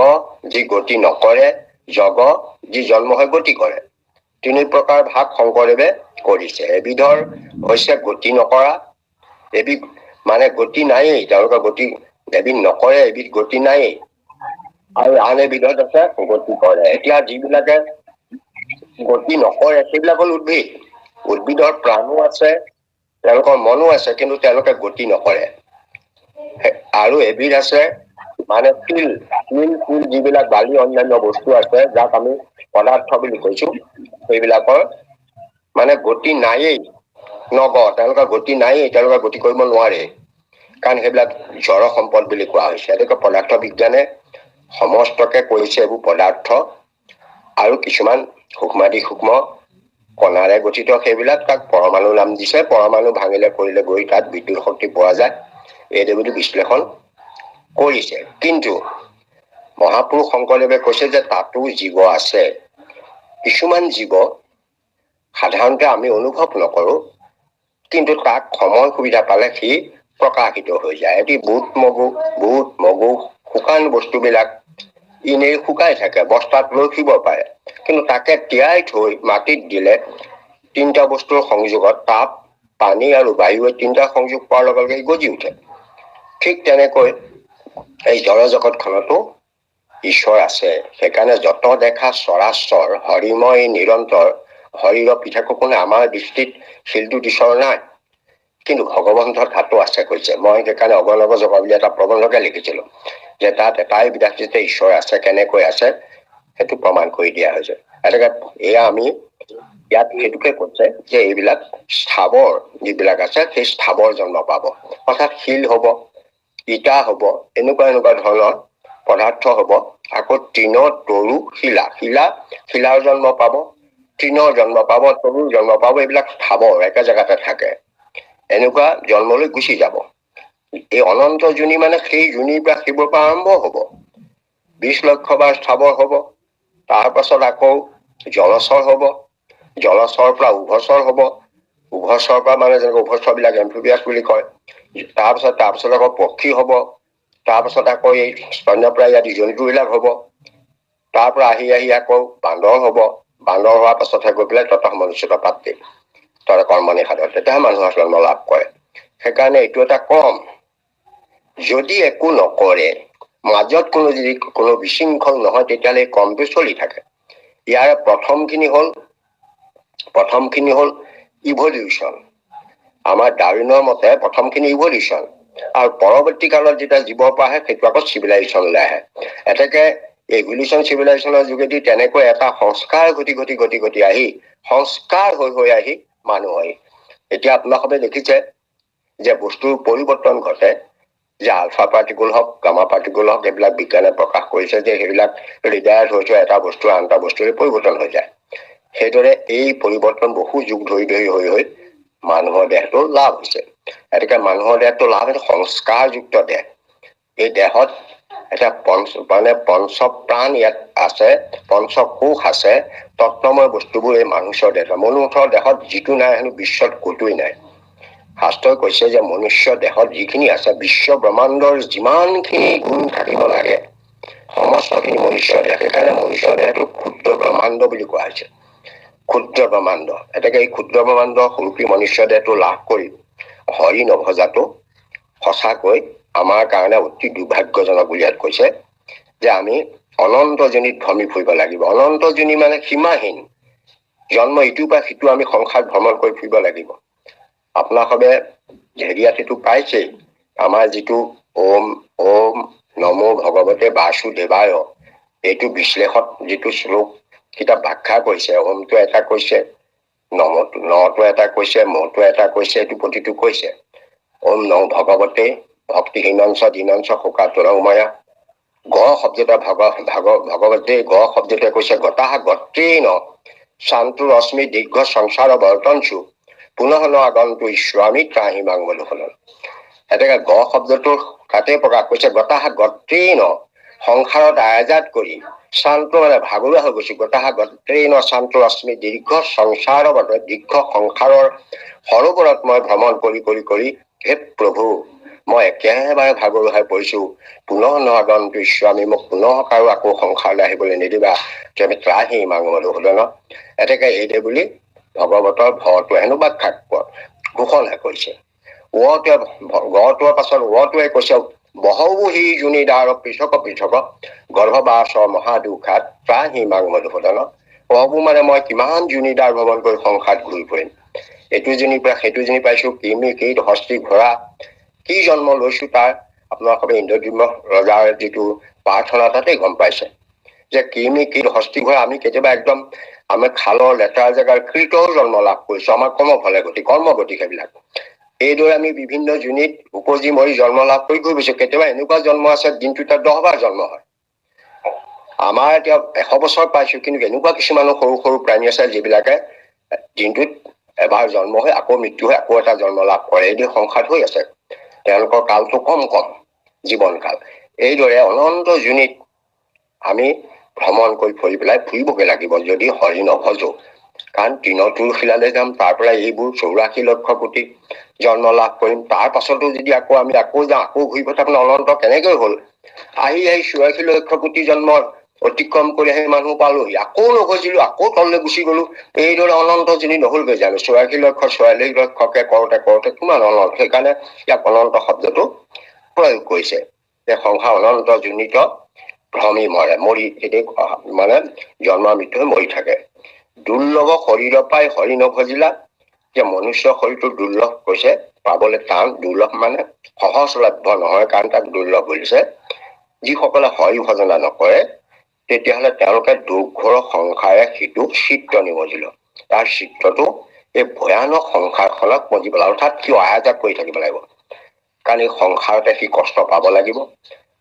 যি গতি নকৰে, জগ যি জন্ম হৈ গতি কৰে। তিনি প্ৰকাৰ ভাগ শংকৰদেৱে কৰিছে। এবিধৰ হৈছে গতি নকৰা, এবিধ মানে গতি নায়েই, তেওঁলোকৰ গতি এবিধ নকৰে, এবিধ গতি নায়েই, আৰু আন এবিধত আছে গতি কৰে। এতিয়া যিবিলাকে গতি নকৰে সেইবিলাক হল উদ্ভিদ। উদ্ভিদৰ প্ৰাণো আছে, তেওঁলোকৰ মনো আছে, কিন্তু তেওঁলোকে গতি নকৰে। আৰু এবিধ আছে মানে শিল, শিল যিবিলাক বালি অন্যান্য বস্তু আছে যাক আমি পদাৰ্থ বুলি কৈছো, সেইবিলাকৰ মানে গতি নায়েই, নগ তেওঁলোকৰ গতি নায়েই, তেওঁলোকে গতি কৰিব নোৱাৰে, কাৰণ সেইবিলাক জড় সম্পদ বুলি কোৱা হৈছে। এনেকৈ পদাৰ্থ বিজ্ঞানে সমস্তকে কৰিছে এইবোৰ পদাৰ্থ, আৰু কিছুমান সূক্ষ্মাতি সূক্ষ্ম কণাৰে গঠিত, সেইবিলাক তাক পৰমাণু নাম দিছে। পৰমাণু ভাঙিলে কৰিলে গৈ তাত বিদ্যুৎ শক্তি পোৱা যায়, এইদৰে বিশ্লেষণ কৰিছে। কিন্তু মহাপুৰুষ শংকৰদেৱে কৈছে যে তাতো জীৱ আছে। কিছুমান জীৱ সাধাৰণতে আমি অনুভৱ নকৰো, কিন্তু তাক সময় সুবিধা পালে সি প্ৰকাশিত হৈ যায়। এটি বুট মগু শুকান বস্তুবিলাক এনেই শুকাই থাকে, বস্তাত লৈ শুব পাৰে, কিন্তু তাকে তিয়াই থৈ মাটিত দিলে তিনিটা বস্তুৰ সংযোগত, তাপ, পানী আৰু বায়ুৱে তিনিটা সংযোগ পোৱাৰ লগে লগে গজি উঠে। ঠিক তেনেকৈ এই জড় জগতখনতো ঈশ্বৰ আছে। সেইকাৰণে যত দেখা চৰাচৰ হৰিময় নিৰন্তৰ, হৰিৰ পিঠাকো কোনে আমাৰ দৃষ্টিত শিলটো ঈশ্বৰ নাই, কিন্তু ভগৱন্তৰ তাতো আছে কৈছে। মই সেইকাৰণে অগণৱ জগ বুলি এটা প্ৰবন্ধকে লিখিছিলো, যে তাত এটাই বিধান যে ঈশ্বৰ আছে, কেনেকৈ আছে সেইটো প্ৰমাণ কৰি দিয়া হৈছে। এনেকে এয়া আমি ইয়াত সেইটোকে কৈছে যে এইবিলাক স্থাৱৰ যিবিলাক আছে সেই স্থাৱৰ জন্ম পাব, অৰ্থাৎ শিল হব, ইটা হব, এনেকুৱা এনেকুৱা ধৰণৰ পদাৰ্থ হব। আকৌ তৃণ, তৰু, শিলাৰ জন্ম পাব, তৃণৰ জন্ম পাব, তৰুৰ জন্ম পাব। এইবিলাক স্থাৱৰ, একে জেগাতে থাকে, এনেকুৱা জন্মলৈ গুচি যাব। এই অনন্ত যোনি মানে সেই যোনিৰ পৰা শিৱৰ পৰা আৰম্ভ হব, 20 লক্ষ বাৰ স্থাৱৰ হব, তাৰ পাছত আকৌ জলচৰ হব, জলচৰ পৰা উভচৰ হব, উভচৰ পৰা মানে যেনেকৈ উভচৰ বিলাক এম্ফিবিয়াছ বুলি কয়, তাৰপিছত আকৌ পক্ষী হব, তাৰপাছত আকৌ এই স্তন্যপ্ৰায়ী আদি জন্তুবিলাক হব, তাৰ পৰা আহি আকৌ বান্দৰ হব, বান্দৰ হোৱাৰ পাছতহে গৈ পেলাই তত মনুষ্যত প্ৰাপ্তি, তত কৰ্মণি সাধন, তেতিয়াহে মানুহৰ জন্ম লাভ কৰে। সেইকাৰণে এইটো এটা ক্ৰম, যদি একো নকৰে, মাজত যদি কোনো বিশৃংখল নহয়, তেতিয়াহ'লে এই ক্ৰমটো চলি থাকে। ইয়াৰ প্ৰথমখিনি হল ইভলিউচন। আমাৰ ডাৰউইনৰ মতে প্ৰথমখিনি ইভলিউচন, আৰু পৰৱৰ্তী কালত যেতিয়া জীৱৰ পৰা আহে সেইটো আকৌ চিভিলাইজেশ্যনলৈ আহে। এতেকে ইভলিউচন চিভিলাইজেশ্যনৰ যোগেদি তেনেকৈ এটা সংস্কাৰ ঘটি আহি, সংস্কাৰ হৈ আহি মানুহ হয়। এতিয়া আপোনালোকে দেখিছে যে বস্তুৰ পৰিৱৰ্তন ঘটে, যে আলফা পাৰ্টিকুল হওক, গামা পাৰ্টিকুল হওক, এইবিলাক বিজ্ঞানে প্ৰকাশ কৰিছে যে সেইবিলাক ৰিডায়াৰ্ড হৈ যোৱা এটা বস্তু আন এটা বস্তুৰে পৰিৱৰ্তন হৈ যায়। সেইদৰে এই পৰিৱৰ্তন বহু যুগ ধৰি হৈ মানুহৰ দেহটো লাভ হৈছে। গতিকে মানুহৰ দেহটো লাভ হৈছে সংস্কাৰযুক্ত দেহ। এই দেহত এটা পঞ্চ প্ৰাণ ইয়াত আছে, পঞ্চকোষ আছে, তত্ত্বময় বস্তুবোৰ এই মনুষ্যৰ দেহত। মনুষ্যৰ দেহত যিটো নাই হেনো বিশ্বত ক'তোৱেই নাই। শাস্ত্ৰই কৈছে যে মনুষ্য দেহত যিখিনি আছে, বিশ্ব ব্ৰহ্মাণ্ডৰ যিমানখিনি গুণ থাকিব লাগে সমস্তখিনি মনুষ্য দেহ। সেইকাৰণে মনুষ্য দেহটো ক্ষুদ্ৰ ব্ৰহ্মাণ্ড বুলি কোৱা হৈছে, ক্ষুদ্ৰ ব্ৰহ্মাণ্ড। এতেকে এই ক্ষুদ্ৰ ব্ৰহ্মাণ্ড স্বৰূপী মনুষ্য দেহটো লাভ কৰি হৰি নভজাটো সঁচাকৈ আমাৰ কাৰণে অতি দুৰ্ভাগ্যজনক বুলি ইয়াত কৈছে, যে আমি অনন্ত যোনিত ভ্ৰমি ফুৰিব লাগিব। অনন্ত যোনি মানে সীমাহীন জন্ম, ইটোৰ পৰা সিটো আমি সংসাৰ ভ্ৰমণ কৰি ফুৰিব লাগিব। আপোনালোকে হেৰিয়াত এইটো পাইছেই, আমাৰ যিটো ওম নমো ভগৱতে বাসুদেৱায়, এইটো বিশ্লেষত যিটো শ্লোক কিতাপ ব্যাখ্যা কৰিছে, ওমটো এটা কৈছে, নটো এটা কৈছে, মটো এটা কৈছে, এইটো প্ৰতিটো কৈছে। ওম নমো ভগৱতে ভক্তিহীনংশ দীনংশ শোকাতুৰ উময়া। গ শব্দটা ভগৱতে, গ শব্দটোৱে কৈছে গতাহ গত্ৰেণ শান্তু ৰশ্মি দীৰ্ঘ সংসাৰ বৰ্তনছু। পুনঃ ন আগন্তু স্বামী ত্ৰাহি মাং মধুসূদন। এতেকে গ শব্দটো তাতে প্ৰকাশ কৰিছে, গতাহা গত্ৰেণ সংসাৰত আয়াজাত কৰি শান্ত মানে ভাগৰুৱা হৈ গৈছে। গতাহা গত্ৰেণ শান্ত ৰশ্মি দীৰ্ঘ সংসাৰৰ বাবে দীৰ্ঘ সংসাৰৰ সৰোবৰত মই ভ্ৰমণ কৰি কৰি কৰি হে প্ৰভু মই একেবাৰে ভাগৰুৱা হৈ পৰিছো। পুনঃ ন আগন্তু স্বামী, মোক পুনঃ কাৰো আকৌ সংসাৰলৈ আহিবলৈ নিদিবা, তুমি ত্ৰাহি মাং মধুসূদন। এতেকে এইদে বুলি ভগৱতৰ ভটো হেনো ব্যাখ্যা ঘোষণা কৰিছে। গটোৰ পাছত ৱটোৱে কৈছে, বহৌ হি যোনিদাৰ পৃথক পৃথক গৰ্ভবাস মহাদুখাত ত্ৰাহি মাং মধুসূদন। বহু মানে মই কিমান যোনিদাৰ ভ্ৰমণ কৰি সংসাৰত ঘূৰি ফুৰিম, এইটো যোনিৰ পৰা সেইটো যোনি পাইছো, কিমি কীট হস্তি ঘোঁৰা কি জন্ম লৈছো তাৰ আপোনালোকে ইন্দ্ৰদ্যুম্ন ৰজাৰ যিটো প্ৰাৰ্থনা তাতে গম পাইছে যে কিমি কীট হস্তি ঘোঁৰা আমি কেতিয়াবা একদম আমি খালৰ লেতেৰা জেগাৰ কীটৰো জন্ম লাভ কৰিছো, আমাৰ কৰ্মফলে কৰ্মগতি সেইবিলাক। এইদৰে আমি বিভিন্ন যোনিত উপজি মৰি জন্ম লাভ কৰি গৈ গৈছো। কেতিয়াবা এনেকুৱা জন্ম আছে দিনটোত 10 বাৰ জন্ম হয়। আমাৰ এতিয়া 100 বছৰ পাইছো, কিন্তু এনেকুৱা কিছুমানৰ সৰু সৰু প্ৰাণী আছে যিবিলাকে দিনটোত এবাৰ জন্ম হৈ আকৌ মৃত্যু হৈ আকৌ এটা জন্ম লাভ কৰে। এইদৰে সংসাৰ হৈ আছে, তেওঁলোকৰ কালটো কম জীৱন কাল। এইদৰে অনন্ত যোনিত আমি ভ্ৰমণ কৰি ফুৰিবগে লাগিব যদি হৰি নভজো। কাৰণ তৃণতুলশিলালৈ যাম, তাৰ পৰা এইবোৰ 84 লক্ষ কোটি জন্ম লাভ কৰিম, তাৰ পাছতো যদি আমি আকৌ যাওঁ, আকৌ ঘূৰি পথাবলৈ অনন্ত কেনেকৈ হল। আহি 84 লক্ষ কোটি জন্ম অতিক্ৰম কৰি আহি মানুহ পালোহি, আকৌ নভজিলো, আকৌ তললৈ গুচি গলো। এইদৰে অনন্ত যোনি নহলগৈ জানো? 84 লক্ষ 44 লক্ষকে কৰোতে কৰোতে কিমান অনন্ত। সেইকাৰণে ইয়াক অনন্ত শব্দটো প্ৰয়োগ কৰিছে যে সংসাৰ অনন্ত যোনিত ভ্ৰমি মৰে, মৰি এতিয়া মানে জন্ম মৃত্যু হৈ মৰি থাকে। দুৰ্লভ শৰীৰ পাই হৰি নভজিলা, যে মনুষ্য শৰীৰটো দুৰ্লভ কৈছে, পাবলৈ টান। দুৰ্লভ মানে সহজলভ্য নহয়, কাৰণ তাক দুৰ্লভ বুলিছে। যিসকলে হৰি ভজনা নকৰে তেতিয়াহলে তেওঁলোকে দুৰ্ঘৰ সংসাৰে সিটো চিত্ৰ নিমজিল। তাৰ চিত্ৰটো এই ভয়ানক সংসাৰখনক মজিব লাগিব, অৰ্থাৎ সি অহাজাক কৰি থাকিব লাগিব। কাৰণ এই সংসাৰতে সি কষ্ট পাব লাগিব,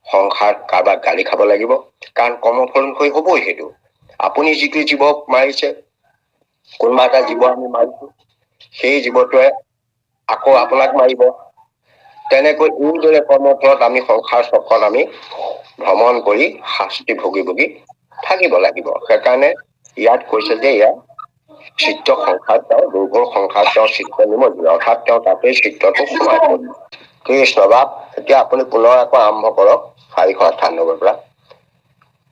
সংসাৰত কাৰোবাক গালি খাব লাগিব, কাৰণ কৰ্মফলন হৈ হবই সেইটো। আপুনি যিটো জীৱক মাৰিছে, কোনোবা এটা জীৱ আমি মাৰিছো, সেই জীৱটোৱে আকৌ আপোনাক মাৰিব। তেনেকৈ এইদৰে কৰ্মফলত আমি সংসাৰ চক্ৰত আমি ভ্ৰমণ কৰি শাস্তি ভুগি ভুগি থাকিব লাগিব। সেইকাৰণে ইয়াত কৈছে যে ইয়াত চিত্ৰ সংসাৰ তেওঁ দুৰ্ঘৰ সংসাৰ তেওঁ চিত্ৰ নিমজিল, অৰ্থাৎ তেওঁ তাতেই চিত্ৰটো সোমাই পৰিল। কৃষ্ণ বাপ, এতিয়া আপুনি পুনৰ আকৌ আৰম্ভ কৰক 498 পৰা।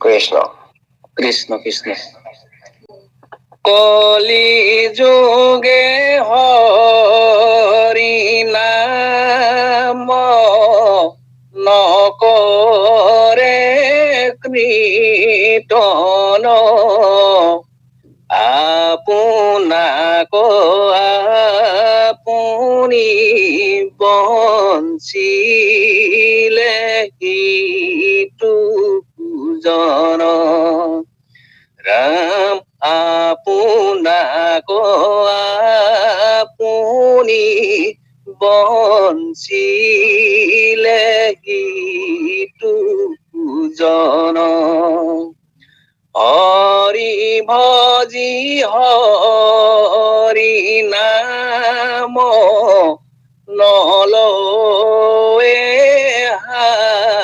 কৃষ্ণ কৃষ্ণ কৃষ্ণ। কলি যোগে হৰি নাম নকৰে কীৰ্তন, আপোনাক আপুনি বঞ্চিলে সিটো জন। ৰাম আপোনাক আপুনি বঞ্চিলে সিটো জন। হৰি ভজি হৰি নাম নলয়ে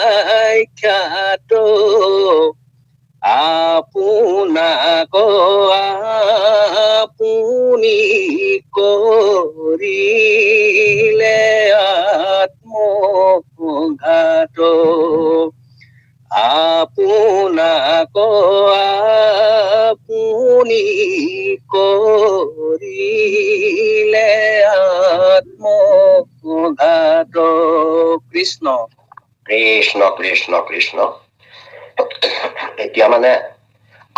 সাক্ষাৎ, আপোনাক আপুনি কৰিলে আত্মঘাত, আপোনাক আপুনি কৰিলে আত্মঘাত। কৃষ্ণ কৃষ্ণ কৃষ্ণ কৃষ্ণ। এতিয়া মানে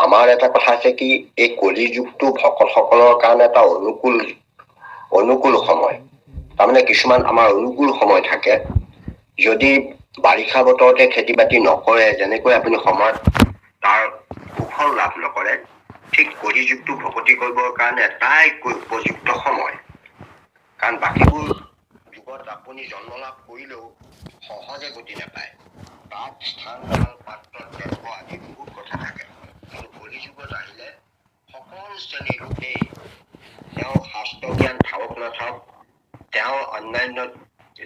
আমাৰ এটা কথা আছে কি, এই কলি যুগটো ভকতসকলৰ কাৰণে এটা অনুকূল সময়। তাৰমানে কিছুমান আমাৰ অনুকূল সময় থাকে। যদি বাৰিষা বতৰতে খেতি বাতি নকৰে, যেনেকৈ আপুনি সময়ত তাৰ সুফল লাভ নকৰে, ঠিক কলি যুগটো ভকতি কৰিবৰ কাৰণে এটাই উপযুক্ত সময়। কাৰণ বাকীবোৰ যুগত আপুনি জন্ম লাভ কৰিলেও সহজে গতি নাপায়, তাত স্থান কাল পাত্ৰ দেশ আদি বহুত কথা থাকে। কিন্তু কলি যুগত আহিলে সকলো শ্ৰেণীৰ লোকেই তেওঁ শাস্ত্ৰ জ্ঞান থাকক নাথাকক, তেওঁ অন্যান্য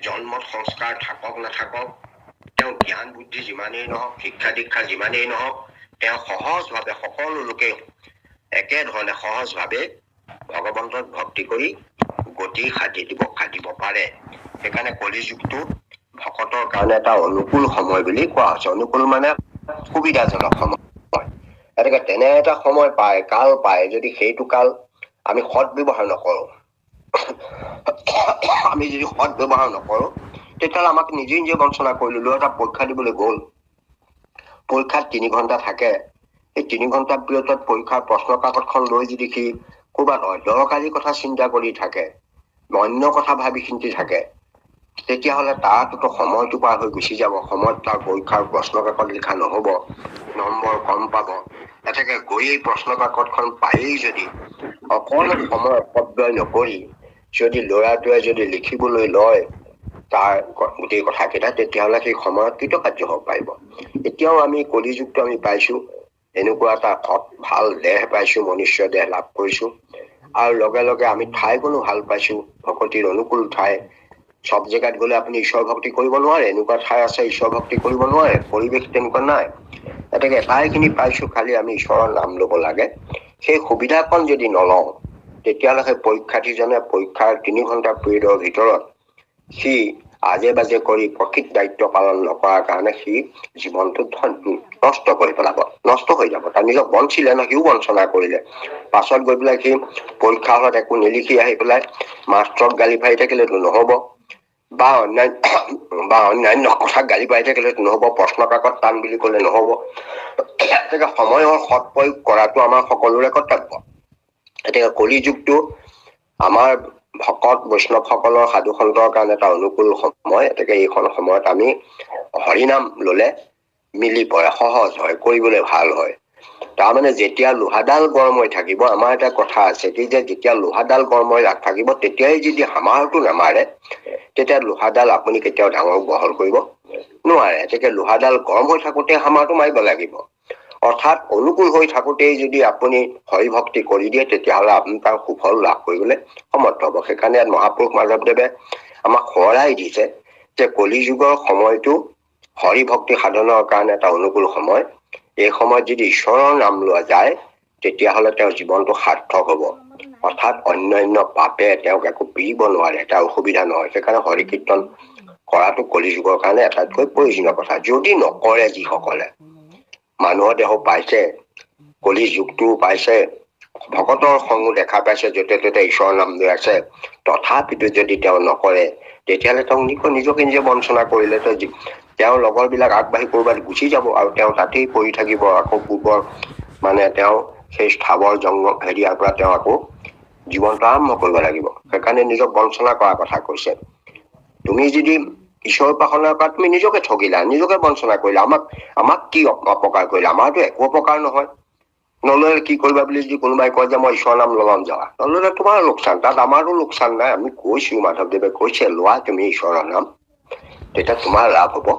জন্মত সংস্কাৰ থাকক নাথাকক, তেওঁ জ্ঞান বুদ্ধি যিমানেই নহওক, শিক্ষা দীক্ষা যিমানেই নহওক, তেওঁ সহজভাৱে সকলো লোকে একেধৰণে সহজভাৱে ভগৱন্তক ভক্তি কৰি গতি সাধিব পাৰে। সেইকাৰণে কলিযুগটো ভকতৰ কাৰণে এটা অনুকূল সময় বুলি কোৱা হৈছে। অনুকূল মানে সুবিধাজনক সময়। গতিকে তেনে এটা সময় পায়, কাল পায়, যদি সেইটো কাল আমি সৎ ব্যৱহাৰ নকৰো, আমি যদি সৎ ব্যৱহাৰ নকৰো, তেতিয়াহ'লে আমাক নিজে নিজে বঞ্চনা কৰি ললো। এটা পৰীক্ষা দিবলৈ গ'ল, পৰীক্ষাত 3 ঘন্টা থাকে, এই 3 ঘন্টা পিৰিয়ডত পৰীক্ষাৰ প্ৰশ্ন কাকতখন লৈ যদি সি ক'ৰবাত অদৰকাৰী কথা চিন্তা কৰি থাকে, অন্য কথা ভাবি চিন্তি থাকে, তেতিয়াহ'লে তাৰতো সময়টো পাৰ হৈ গুচি যাব। সময়ত তাৰ পৰীক্ষাৰ প্ৰশ্ন কাকত লিখা নহ'ব, নম্বৰ কম পাব। এতেকে গৈ এই প্ৰশ্ন কাকতখন পায়েই যদি অকণো সময় অপব্যয় নকৰি যদি ল'ৰাটোৱে যদি লিখিবলৈ লয় তাৰ গোটেই কথাকেইটা, তেতিয়াহ'লে সেই সময়ত কৃতকাৰ্য হ'ব পাৰিব। এতিয়াও আমি কলিযুগটো আমি পাইছো, এনেকুৱা এটা ভাল দেহ পাইছো, মনুষ্য দেহ লাভ কৰিছো, আৰু লগে লগে আমি ঠাইকনো ভাল পাইছো, ভকতিৰ অনুকূল ঠাই। চব জেগাত গ'লে আপুনি ঈশ্বৰ ভক্তি কৰিব নোৱাৰে, এনেকুৱা ঠাই আছে ঈশ্বৰ ভক্তি কৰিব নোৱাৰে, পৰিৱেশ তেনেকুৱা নাই। গতিকে এটাইখিনি পাইছো, খালি আমি ঈশ্বৰৰ নাম ল'ব লাগে। সেই সুবিধাকণ যদি নলওঁ, তেতিয়াহ'লে সেই পৰীক্ষাৰ্থীজনে পৰীক্ষাৰ 3 ঘন্টা পিৰিয়ডৰ ভিতৰত সি আজে বাজে কৰি প্ৰকৃত দায়িত্ব পালন নকৰাৰ কাৰণে সি জীৱনটো নষ্ট কৰি পেলাব, নষ্ট হৈ যাব। তাৰ নিজক বঞ্চিলে ন, সিও বঞ্চনা কৰিলে। পাছত গৈ পেলাই সি পৰীক্ষা হলত একো নিলিখি আহি পেলাই মাষ্টৰক গালি পাৰি থাকিলেতো নহ'ব, বা অন্যান্য কথাক গালি পাৰি থাকিলেতো নহ'ব, প্ৰশ্ন কাকত টান বুলি ক'লে নহ'ব। গতিকে সময়ৰ সৎ প্ৰয়োগ কৰাটো আমাৰ সকলোৰে কৰ্তব্য। এতিয়া কলিযুগটো আমাৰ ভকত বৈষ্ণৱসকলৰ সাধু সন্তৰ কাৰণে এটা অনুকূল সময়। গতিকে এইখন সময়ত আমি হৰিনাম ললে মিলি পৰে, সহজ হয়, কৰিবলৈ ভাল হয়। তাৰমানে যেতিয়া লোহাডাল গৰম হৈ থাকিব, আমাৰ এটা কথা আছে কি যে যেতিয়া লোহাডাল গৰম হৈ থাকিব, তেতিয়াই যদি হামাৰটো নামাৰে, তেতিয়া লোহাডাল আপুনি কেতিয়াও ডাঙৰ বহল কৰিব নোৱাৰে। গতিকে লোহাডাল গৰম হৈ থাকোতে হামাৰটো মাৰিব লাগিব। অৰ্থাৎ অনুকূল হৈ থাকোতেই যদি আপুনি হৰি ভক্তি কৰি দিয়ে, তেতিয়াহ'লে আপুনি তাৰ সুফল লাভ কৰিবলৈ সমৰ্থ হ'ব। সেইকাৰণে মহাপুৰুষ মাধৱদেৱে আমাক সোঁৱৰাই দিছে যে কলিযুগৰ সময়টো হৰি ভক্তি সাধনৰ কাৰণে এটা অনুকূল সময়। এই সময়ত যদি ঈশ্বৰৰ নাম লোৱা যায়, তেতিয়াহ'লে তেওঁৰ জীৱনটো সাৰ্থক হ'ব। অৰ্থাৎ অন্যান্য পাপে তেওঁক একো পিৰিব নোৱাৰে, এটা অসুবিধা নহয়। সেইকাৰণে হৰি কীৰ্তন কৰাটো কলিযুগৰ কাৰণে আটাইতকৈ প্ৰয়োজনীয় কথা। যদি নকৰে যিসকলে, মানুহৰ দেহ পাইছে, কলি যুগটোও পাইছে, ভকতৰ সংগ দেখা পাইছে, য'তে ত'তে ঈশ্বৰৰ নাম লৈ আছে, তথাপিতো যদি তেওঁ নকৰে, তেতিয়াহ'লে তেওঁ নিজকে নিজে বঞ্চনা কৰিলে। তেওঁৰ লগৰ বিলাক আগবাঢ়ি কৰবাত গুচি যাব আৰু তেওঁ তাতেই পৰি থাকিব। আকৌ পূৰ্বৰ মানে তেওঁ সেই স্থাৱৰ জংগল হেৰিয়াৰ পৰা তেওঁ আকৌ জীৱনটো আৰম্ভ কৰিব লাগিব। সেইকাৰণে নিজক বঞ্চনা কৰাৰ কথা কৈছে। তুমি যদি ঈশ্বৰ উপাসনা কৰা, তুমি নিজকে ঠগিলা, নিজকে বঞ্চনা কৰিলা। আমাক কি অপকাৰ কৰিলা? আমাৰতো একো অপকাৰ নহয়। নললে কি কৰিবা বুলি যদি কোনোবাই কয় যে মই ঈশ্বৰৰ নাম লগাম যাবা, নললে তোমাৰ লোকচান, তাত আমাৰো লোকচান নাই। আমি কৈছো, মাধৱদেৱে কৈছে লোৱা তুমি ঈশ্বৰৰ নাম, তেতিয়া তোমাৰ লাভ হব।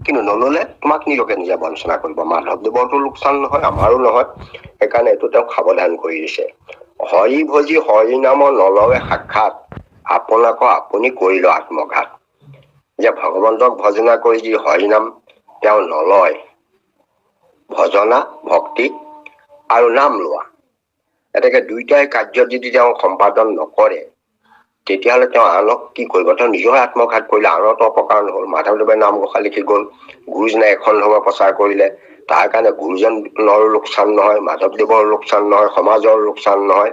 কিন্তু নললে তোমাক নিজকে নিজে বঞ্চনা কৰিব। মাধৱদেৱৰতো লোকচান নহয়, আমাৰো নহয়। সেইকাৰণে এইটো তেওঁক সাৱধান কৰি দিছে। হৰি ভজি হৰি নাম নলৱে সাক্ষাৎ, আপোনাকো আপুনি কৰিল আত্মঘাত। যে ভগৱন্তক ভজনা কৰি যি হৰি নাম তেওঁ নলয়, ভজনা ভক্তি আৰু নাম লোৱা, এনেকে দুইটাই কাৰ্য যদি তেওঁ সম্পাদন নকৰে, তেতিয়াহ'লে তেওঁ আনক কি কৰিব? তেওঁ নিজৰ আত্মঘাত কৰিলে, আনৰতো অপকাৰ নহল। মাধৱদেৱে নামঘোষা লিখি গল, গুৰুজনাই এখন ধৰ্ম প্ৰচাৰ কৰিলে, তাৰ কাৰণে গুৰুজনৰ লোকচান নহয়, মাধৱদেৱৰ লোকচান নহয়, সমাজৰ লোকচান নহয়।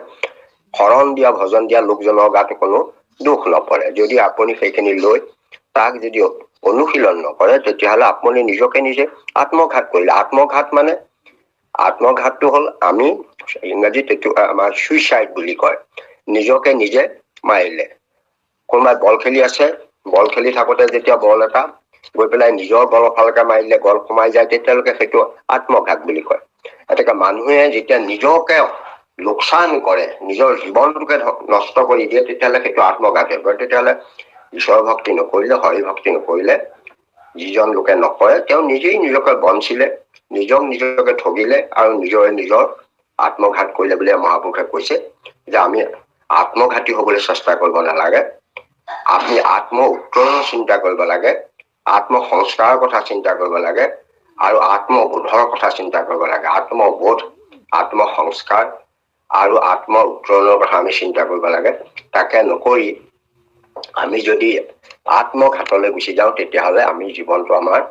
শৰণ দিয়া ভজন দিয়া লোকজনৰ গাত কোনো দুখ নপৰে। যদি আপুনি সেইখিনি লৈ তাক যদি অনুশীলন নকৰে, তেতিয়াহ'লে আপুনি নিজকে নিজে আত্মঘাত কৰিলে। আত্মঘাতটো হ'ল আমি ইংৰাজীত এইটো আমাৰ চুইচাইড বুলি কয়, নিজকে নিজে মাৰিলে। কোনোবাই বল খেলি আছে, বল খেলি থাকোতে যেতিয়া বল এটা গৈ পেলাই নিজৰ গলৰ ফালকে মাৰিলে, গল সোমাই যায়, তেতিয়ালৈকে সেইটো আত্মঘাত বুলি কয়। গতিকে মানুহে যেতিয়া নিজকে লোকচান কৰে, নিজৰ জীৱনটোকে নষ্ট কৰি দিয়ে, তেতিয়াহ'লে সেইটো আত্মঘাত হৈ পৰে। তেতিয়াহ'লে ঈশ্বৰ ভক্তি নকৰিলে, হৰি ভক্তি নকৰিলে, যিজন লোকে নকৰে, তেওঁ নিজেই নিজকে বঞ্চিলে, নিজকে ঠগিলে আৰু নিজৰ আত্মঘাত কৰিলে বুলি মহাপুৰুষে কৈছে। যে আমি আত্মঘাতী হবলৈ চেষ্টা কৰিব নালাগে। আপুনি আত্ম উত্তৰণৰ চিন্তা কৰিব লাগে, আত্ম সংস্কাৰৰ কথা চিন্তা কৰিব লাগে আৰু আত্মবোধৰ কথা চিন্তা কৰিব লাগে। আত্মবোধ, আত্ম সংস্কাৰ আৰু আত্ম উত্তৰণৰ কথা আমি চিন্তা কৰিব লাগে। তাকে নকৰি আমি যদি আত্মঘাতলৈ গুচি যাওঁ, তেতিয়াহ'লে আমি জীৱনটো আমাৰ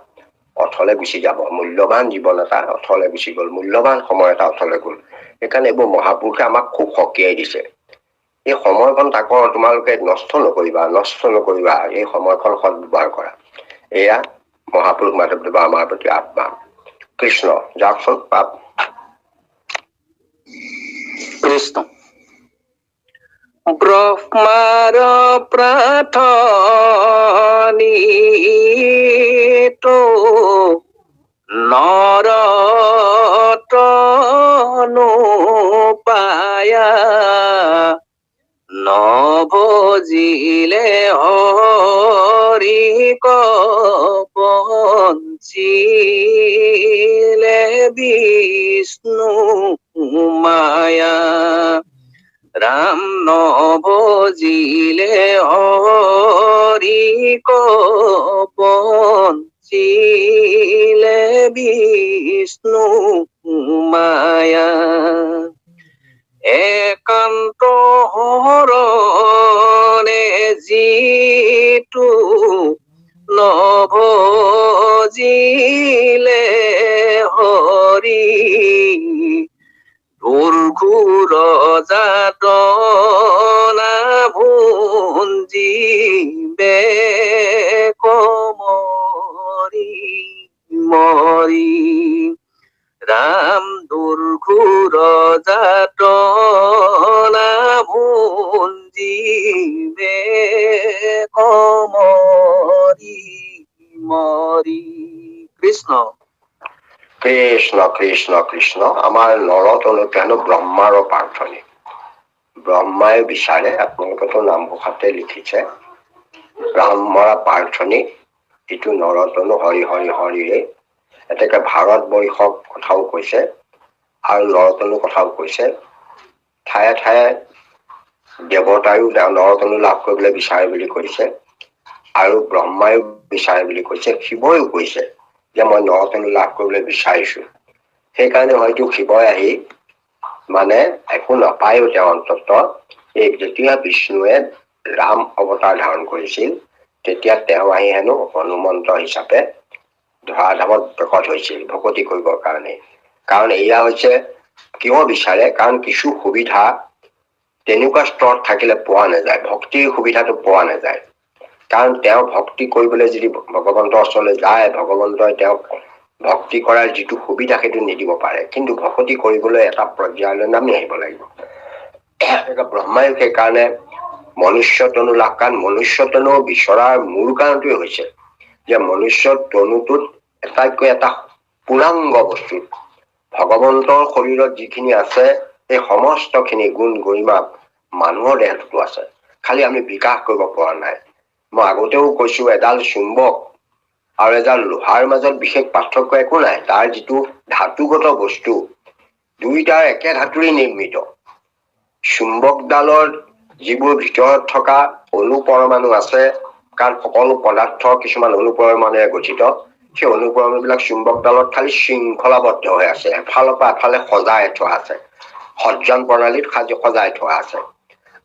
অথলে গুচি যাব। মূল্যৱান জীৱন এটা অথলে গুচি গ'ল, মূল্যৱান সময় এটা অথলে গ'ল। সেইকাৰণে এইবোৰ মহাপুৰুষে আমাক খুব সকীয়াই দিছে। এই সময়খন তাকৰ তোমালোকে নষ্ট নকৰিবা, এই সময়খন সদ্ব্যৱহাৰ কৰা। এয়া মহাপুৰুষ মাধৱদেৱ আমাৰ প্ৰতি আহ্বান। কৃষ্ণ, যাওকচোন পাপ। কৃষ্ণ। ব্ৰহ্মাৰ প্ৰাৰ্থনিতো নৰতনু পায়া, নভজিলে হৰি বঞ্চিলে বিষ্ণু মায়া। ৰাম নভজিলে হৰি বঞ্চিলে বিষ্ণু মায়া। একান্ত হৰণে যিটো নভজিলে হৰি, দুৰ্ঘুৰ যাতনা ভুঞ্জিবে কমৰি মৰি। ৰাম দুৰ্ঘুৰ যাতনা ভুঞ্জিবে কমৰি মৰি। কৃষ্ণ। কৃষ্ণ কৃষ্ণ কৃষ্ণ। আমাৰ নৰতনুতে হেনো ব্ৰহ্মাৰ প্ৰাৰ্থনী। ব্ৰহ্মাই বিচাৰে, আপোনালোকেতো নামঘোষাতে লিখিছে, ব্ৰহ্মাৰ প্ৰাৰ্থনী ইটো নৰতনু হৰি হৰি হৰিৰে। এতেকে ভাৰতবৰ্ষৰ কথাও কৈছে আৰু নৰতনুৰ কথাও কৈছে। ঠায়ে ঠায়ে দেৱতায়ো নৰতনু লাভ কৰিবলৈ বিচাৰে বুলি কৈছে আৰু ব্ৰহ্মায়ো বিচাৰে বুলি কৈছে, শিৱইও কৈছে যে মই নৰতনু লাভ কৰিবলৈ বিচাৰিছো। সেইকাৰণে হয়তো শিৱই আহি মানে একো নাপায়ো তেওঁ অন্তত। এই যেতিয়া বিষ্ণুৱে ৰাম অৱতাৰ ধাৰণ কৰিছিল, তেতিয়া তেওঁ আহি হেনো হনুমন্ত হিচাপে ধৰাধামত প্ৰকট হৈছিল ভকতি কৰিবৰ কাৰণে। কাৰণ এয়া হৈছে কিয় বিচাৰে, কাৰণ কিছু সুবিধা তেনেকুৱা স্তৰত থাকিলে পোৱা নাযায়, ভক্তিৰ সুবিধাটো পোৱা নাযায়। কাৰণ তেওঁ ভক্তি কৰিবলৈ যদি ভগৱন্তৰ ওচৰলৈ যায়, ভগৱন্তই তেওঁক ভক্তি কৰাৰ যিটো সুবিধা সেইটো নিদিব পাৰে, কিন্তু ভক্তি কৰিবলৈ এটা পৰ্যায়লৈ নামি আহিব লাগিব। ব্ৰহ্মাই সেইকাৰণে মনুষ্য তনু লাভ, কাৰণ মনুষ্য তনু বিচৰাৰ মূল কাৰণটোৱে হৈছে যে মনুষ্য তনুটোত আটাইতকৈ এটা পূৰ্ণাংগ বস্তু ভগৱন্তৰ শৰীৰত যিখিনি আছে, সেই সমস্ত খিনি গুণ গৰিমা মানুহৰ দেহতো আছে, খালি আমি বিকাশ কৰিব পৰা নাই। মই আগতেও কৈছো, এডাল চুম্বক আৰু এডাল লোহাৰ মাজত বিশেষ পাৰ্থক্য একো নাই। তাৰ যিটো ধাতুগত বস্তু, দুইটাৰ একে ধাতুৰে নিৰ্মিত। চুম্বকডালৰ যিবোৰ ভিতৰত থকা অনুপৰমাণু আছে, কাৰণ সকলো পদাৰ্থ কিছুমান অনুপৰমাণুৰে গঠিত, সেই অনুপৰমাণু বিলাক চুম্বকডালত খালি শৃংখলাবদ্ধ হৈ আছে, এফালৰ পৰা এফালে সজাই থোৱা আছে, সজ্জন প্ৰণালীত সজাই থোৱা আছে।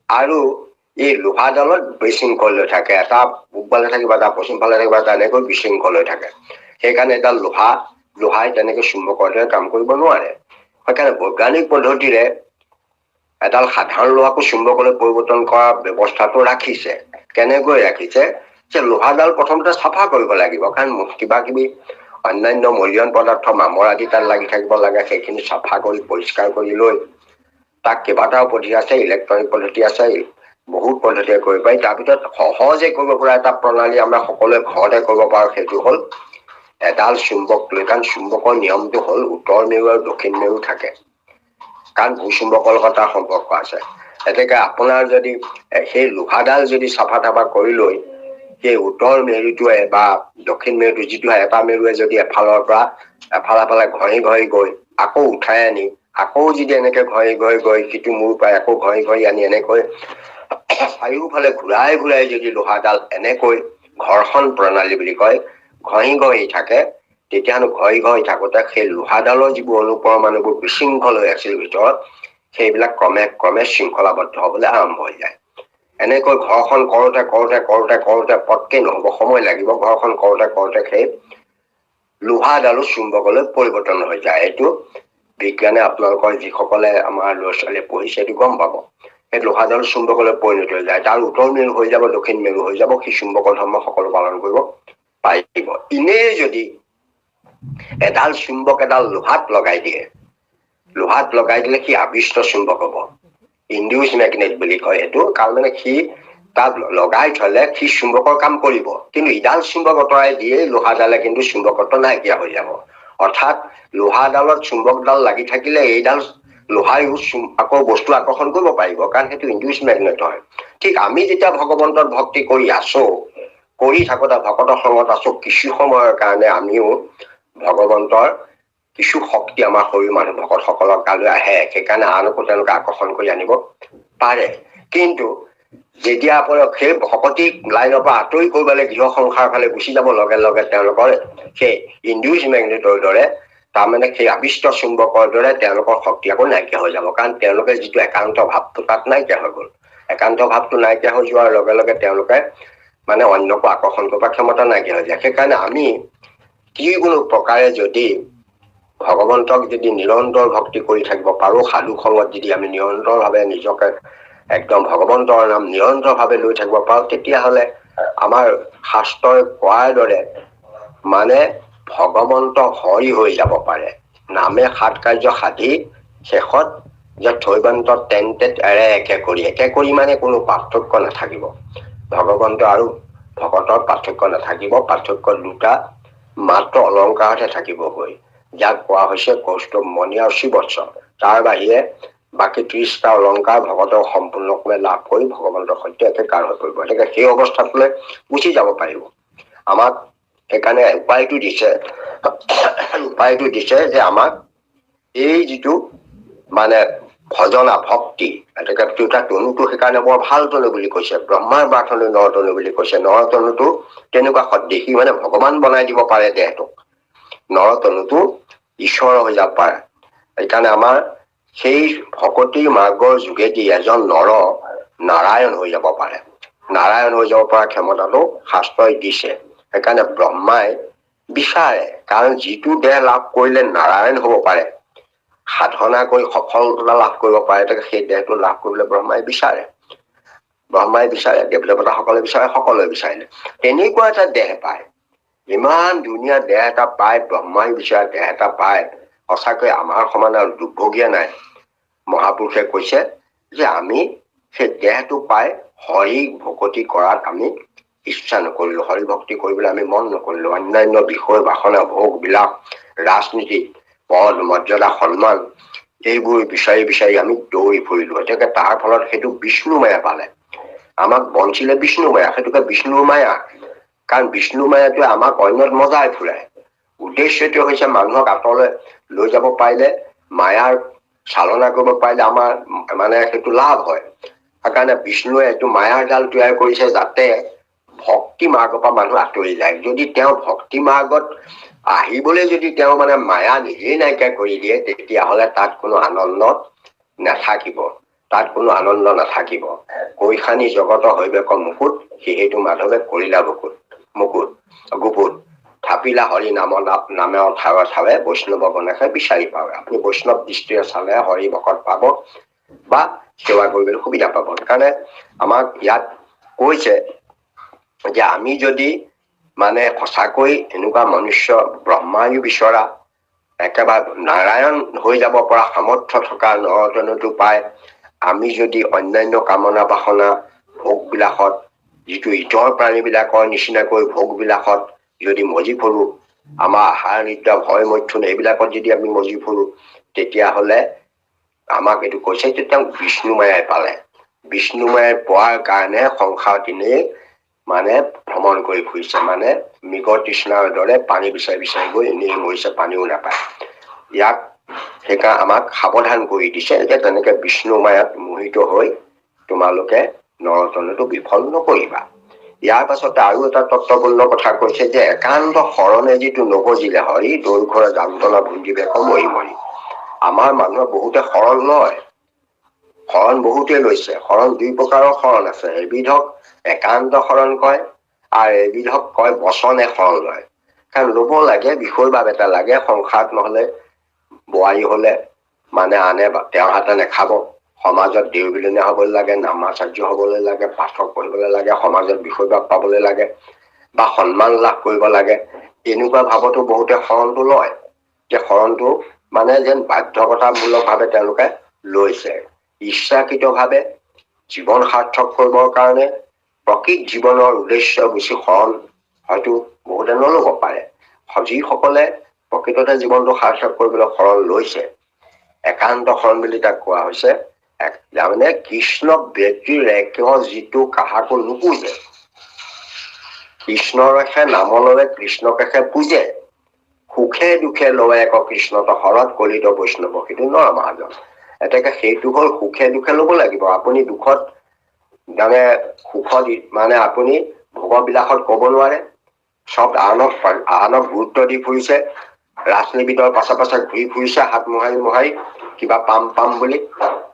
আৰু এই লোহাডালত বিশৃংখল হৈ থাকে, এটা পূবফালে থাকিব, এটা পশ্চিম ফালে থাকিব, এটা এনেকৈ বিশৃংখল হৈ থাকে। সেইকাৰণে এডাল লোহাই তেনেকে চুম্বকৰ দৰে কাম কৰিব নোৱাৰে। সেইকাৰণে বৈজ্ঞানিক পদ্ধতিৰে এডাল সাধাৰণ লোহাকো চুম্বকলৈ পৰিৱৰ্তন কৰাৰ ব্যৱস্থাটো ৰাখিছে। কেনেকৈ ৰাখিছে, যে লোহাডাল প্ৰথমতে চাফা কৰিব লাগিব, কাৰণ কিবা কিবি অন্যান্য মূল্যৱান পদাৰ্থ মামৰ আদি তাত লাগি থাকিব লাগে। সেইখিনি চাফা কৰি পৰিষ্কাৰ কৰি লৈ তাক কেইবাটাও পদ্ধতি আছে, ইলেক্ট্ৰনিক পদ্ধতি আছে, বহুত পদ্ধতিৰে কৰিব পাৰি। তাৰ ভিতৰত সহজে কৰিব পৰা এটা প্ৰণালী আমৰা সকলোৱে ঘৰতে কৰিব পাৰো, সেইটো হ'ল এডাল চুম্বক লৈ। কাৰণ চুম্বকৰ নিয়মটো হ'ল উত্তৰ মেৰু আৰু দক্ষিণ মেৰু থাকে, কাৰণ ভূচুম্বকৰ লগত তাৰ সম্পৰ্ক আছে। এতেকে আপোনাৰ যদি সেই লোহাডাল যদি চাফা তাফা কৰি লৈ সেই উত্তৰ মেৰুটোৱে বা দক্ষিণ মেৰুটো, যিটো এটা মেৰুৱে যদি এফালৰ পৰা এফালে ঘঁহি গৈ আকৌ উঠাই আনি আকৌ যদি এনেকে ঘঁহি ঘঁহি সিটো মূৰ পাই আকৌ ঘঁহি আনি এনেকৈ চাৰিওফালে ঘূৰাই ঘূৰাই যদি লোহাডাল এনেকৈ ঘৰ্ষণ প্ৰণালী বুলি কয় ঘঁহি থাকে, তেতিয়াহ'লে ঘঁহি থাকোতে সেই লোহাডালৰ যিবোৰ অনুপৰমাণুবোৰ বিশৃংখল হৈ আছিল ভিতৰত, সেইবিলাক ক্ৰমে শৃংখলাবদ্ধ হবলৈ আৰম্ভ হৈ যায়। এনেকৈ ঘৰ্ষণ কৰোতে পটকে নহব, সময় লাগিব। ঘৰ্ষণ কৰোতে সেই লোহাডালো চুম্বকলৈ পৰিৱৰ্তন হৈ যায়। এইটো বিজ্ঞানে আপোনালোকৰ যিসকলে আমাৰ ল'ৰা ছোৱালীয়ে পঢ়িছে এইটো গম পাব। সেই লোহাডাল চুম্বকলৈ পৰিণত হৈ যায়, তাৰ উত্তৰ মেৰু হৈ যাব, দক্ষিণ মেৰু হৈ যাব, সি চুম্বকৰ ধৰ্ম সকলো পালন কৰিব পাৰিব। এনেই যদি এডাল চুম্বক এডাল লোহাত লগাই দিলে সি আবিষ্ট চুম্বক হব, ইনডিউচ মেগনেট বুলি কয় এইটো। কাৰণ মানে সি তাত লগাই থলে সি চুম্বকৰ কাম কৰিব, কিন্তু ইডাল চুম্বক আঁতৰাই দিয়ে লোহাডালে কিন্তু চুম্বকত্ব নাইকিয়া হৈ যাব। অৰ্থাৎ লোহাডালত চুম্বকডাল লাগি থাকিলে এইডাল লোহায়ো আকৌ বস্তু আকৰ্ষণ কৰিব পাৰিব, কাৰণ সেইটো ইনডিউচ মেগনেট হয়। ঠিক আমি যেতিয়া ভগৱন্তৰ ভক্তি কৰি থাকোতে ভকতৰ সংগত আছো, কিছু সময়ৰ কাৰণে আমিও ভগৱন্তৰ কিছু শক্তি আমাৰ শৰীৰ মানুহ ভকত সকলৰ গালৈ আহে, সেইকাৰণে আনকো তেওঁলোকে আকৰ্ষণ কৰি আনিব পাৰে। কিন্তু যেতিয়া সেই ভকতি লাইনৰ পৰা আঁতৰি কৰিবলৈ গৃহ সংসাৰ ফালে গুচি যাব লগে লগে তেওঁলোকৰ সেই ইনডিউচ মেগনেটৰ দৰে, তাৰমানে সেই আবিষ্ট চুম্বকৰ দৰে তেওঁলোকৰ শক্তি আকৌ নাইকিয়া হৈ যাব। কাৰণ তেওঁলোকে যিটো একান্ত ভাৱটো তাত নাইকিয়া হৈ গল। একান্ত ভাৱটো নাইকিয়া হৈ যোৱাৰ লগে লগে তেওঁলোকে মানে অন্যকো আকৰ্ষণ কৰিব ক্ষমতা নাইকিয়া হৈ যায়। সেইকাৰণে আমি যিকোনো প্ৰকাৰে যদি ভগৱন্তক যদি নিৰন্তৰ ভক্তি কৰি থাকিব পাৰো, সাধু সংগত যদি আমি নিৰন্তৰ ভাৱে নিজকে একদম ভগৱন্তৰ নাম নিৰন্তৰ ভাৱে লৈ থাকিব পাৰো, তেতিয়াহলে আমাৰ শাস্ত্ৰই কোৱাৰ দৰে মানে ভগৱন্ত হৰি হৈ যাব পাৰে। নামে সাত কাৰ্য সাধি শেষত যে থৈবন্ত তেন্তে এৰে একে কৰি মানে কোনো পাৰ্থক্য নাথাকিব। ভগৱন্ত আৰু ভকতৰ পাৰ্থক্য নাথাকিব। পাৰ্থক্য দুটা মাত্ৰ অলংকাৰতহে থাকিবগৈ, যাক কোৱা হৈছে কৌস্তুভ মণি আৰু শিৱৎস। তাৰ বাহিৰে বাকী 30টা অলংকাৰ ভকতক সম্পূৰ্ণভাৱে লাভ কৰি ভগৱন্তৰ সৈতে একেকাৰ হৈ পৰিব। গতিকে সেই অৱস্থাটোলৈ গুচি যাব পাৰিব। আমাক সেইকাৰণে উপায়টো দিছে যে আমাক এই যিটো মানে ভজনা ভক্তি, এটাকে দুটা তনুটো সেইকাৰণে বৰ ভাল তনু বুলি কৈছে। ব্ৰহ্মাৰ বাৰ্থনু নৰতনু বুলি কৈছে। নৰতনুটো তেনেকুৱা সদৃশী, মানে ভগৱান বনাই দিব পাৰে দেহটোক। নৰতনুটো ঈশ্বৰ হৈ যাব পাৰে। সেইকাৰণে আমাৰ সেই ভকতি মাৰ্গৰ যোগেদি এজন নৰ নাৰায়ণ হৈ যাব পাৰে। নাৰায়ণ হৈ যাব পৰা ক্ষমতাটো শাস্ত্ৰই দিছে। সেইকাৰণে ব্ৰহ্মাই বিচাৰে, কাৰণ যিটো দেহ লাভ কৰিলে নাৰায়ণ হব পাৰে, সাধনা কৰি সফলতা লাভ কৰিব পাৰে, সেই দেহটো লাভ কৰিবলৈ ব্ৰহ্মাই বিচাৰে। দেৱ দেৱতাসকলে বিচাৰে, সকলোৱে বিচাৰিলে তেনেকুৱা এটা দেহ পায়। ইমান ধুনীয়া দেহ এটা পায়, ব্ৰহ্মাই বিচৰা দেহ এটা পায়, সঁচাকৈ আমাৰ সমান আৰু দুৰ্ভগীয়া নাই। মহাপুৰুষে কৈছে যে আমি সেই দেহটো পাই হৰি ভকতি কৰাত আমি ইচ্ছা নকৰিলো, হৰি ভক্তি কৰিবলৈ আমি মন নকৰিলো। অন্যান্য বিষয় বাসনা ভোগ বিলাক, ৰাজনীতি, পদ মৰ্যাদা সন্মান, এইবোৰ বিচাৰি আমি দৌৰি ফুৰিলো। এতিয়া তাৰ ফলত সেইটো বিষ্ণু মায়া পালে। আমাক বঞ্চিলে বিষ্ণু মায়া, সেইটোকে বিষ্ণুৰ মায়া। কাৰণ বিষ্ণু মায়াটোৱে আমাক অন্যত মজাই ফুৰাই। উদ্দেশ্যটো হৈছে মানুহক আঁতৰলৈ লৈ যাব পাৰিলে, মায়াৰ চালনা কৰিব পাৰিলে আমাৰ মানে সেইটো লাভ হয়। সেইকাৰণে বিষ্ণুৱে এইটো মায়াৰ জাল তৈয়াৰ কৰিছে, যাতে ভক্তি মাৰ্গৰ পৰা মানুহ আঁতৰি যায়। যদি তেওঁ ভক্তি মাৰ্গত আহিবলৈ যদি তেওঁ মানে মায়া নিজেই নাইকিয়া কৰি দিয়ে, তেতিয়াহলে তাত কোনো আনন্দ নাথাকিব। কৈখানি জগত হৈবেক মুকুট, সেইটো মাধৱে কৰিলা গুপুত থাপিলা হৰি নামে ঠাৱে বৈষ্ণৱ গণেশে বিচাৰি পাবে। আপুনি বৈষ্ণৱ দৃষ্টিৰে চালে হৰি ভকত পাব বা সেৱা কৰিবলৈ সুবিধা পাব। সেইকাৰণে আমাক ইয়াত কৈছে যে আমি যদি মানে সঁচাকৈ এনেকুৱা মনুষ্য ব্ৰহ্মায়ু বিচৰা, একেবাৰে নাৰায়ণ হৈ যাব পৰা সামৰ্থ্য থকা নৰতনুটো পাই আমি যদি অন্যান্য কামনা বাসনা ভোগ বিলাসত, যিটো ইতৰ প্ৰাণী বিলাকৰ নিচিনাকৈ ভোগ বিলাসত যদি মজি ফুৰো, আমাৰ আহাৰ নিদ্ৰা ভয় মৈথুন এইবিলাকত যদি আমি মজি ফুৰো, তেতিয়াহলে আমাক এইটো কৈছে যে তেওঁ বিষ্ণু মায়াই পালে। বিষ্ণু মায়াই পোৱাৰ কাৰণে সংসাৰ দিনেই মানে ভ্ৰমণ কৰি ফুৰিছে, মানে মৃগ তৃষ্ণাৰ দৰে পানী বিচাৰি গৈ এনেই মৰিছে, পানীও নাপায়। ইয়াক সেইকাৰণে আমাক সাৱধান কৰি দিছে যে তেনেকে বিষ্ণু মায়াত মোহিত হৈ তোমালোকে নৰতনতো বিফল নকৰিবা। ইয়াৰ পাছতে আৰু এটা তত্ত্বপূৰ্ণ কথা কৈছে যে একান্ত শৰণে যিটো নগজিলে হৰি দৈঘৰে যান্তনা ভুঞ্জিবে মৰি মৰি। আমাৰ মানুহে বহুতে শৰণ লয়, শৰণ বহুতে লৈছে। শৰণ দুই প্ৰকাৰৰ শৰণ আছে, এবিধক একান্ত শৰণ কয় আৰু এবিধক কয় বচনে শৰণ লয়। কাৰণ ল'ব লাগে, বিষয় ভাৱ এটা লাগে, সংসাৰত নহলে বোৱাৰী হলে মানে আনে তেওঁৰ হাতে নেখাব, সমাজত দেউবিলনীয়া হবলৈ লাগে, নামাচাৰ্য হবলৈ লাগে, পাঠক পঢ়িবলৈ লাগে, সমাজত বিষয় ভাৱ পাবলৈ লাগে বা সন্মান লাভ কৰিব লাগে, এনেকুৱা ভাৱতো বহুতে শৰণটো লয়। যে শৰণটো মানে যেন বাধ্যকতামূলক ভাৱে তেওঁলোকে লৈছে, ইচ্ছাকৃত ভাৱে জীৱন সাৰ্থক কৰিবৰ কাৰণে প্ৰকৃত জীৱনৰ উদ্দেশ্য বুজি শৰণ হয়তো বহুতে নলব পাৰে। যিসকলে প্ৰকৃততে জীৱনটো সাৰ্থক কৰিবলৈ শৰণ লৈছে, একান্ত শৰণ বুলি তাক কোৱা হৈছে। তাৰমানে কৃষ্ণ ব্যক্তিৰ একেও যিটো কাহাকো নুপুজে, কৃষ্ণৰহে নামলৰে কৃষ্ণকেহে পূজে, সুখে দুখে লয় এক কৃষ্ণত শৰত কলিত বৈষ্ণৱ সেইটো নৰ মহাজন। এতেকে সেইটো হল সুখে দুখে লব লাগিব। আপুনি দুখত মানে সুখত মানে আপুনি ভোগবিলাসত কব নোৱাৰে, চব আনক গুৰুত্ব দি ফুৰিছে, ৰাজনীতিবিদৰ পাছে পাছে ঘূৰি ফুৰিছে হাত মোহাৰি কিবা পাম বুলি,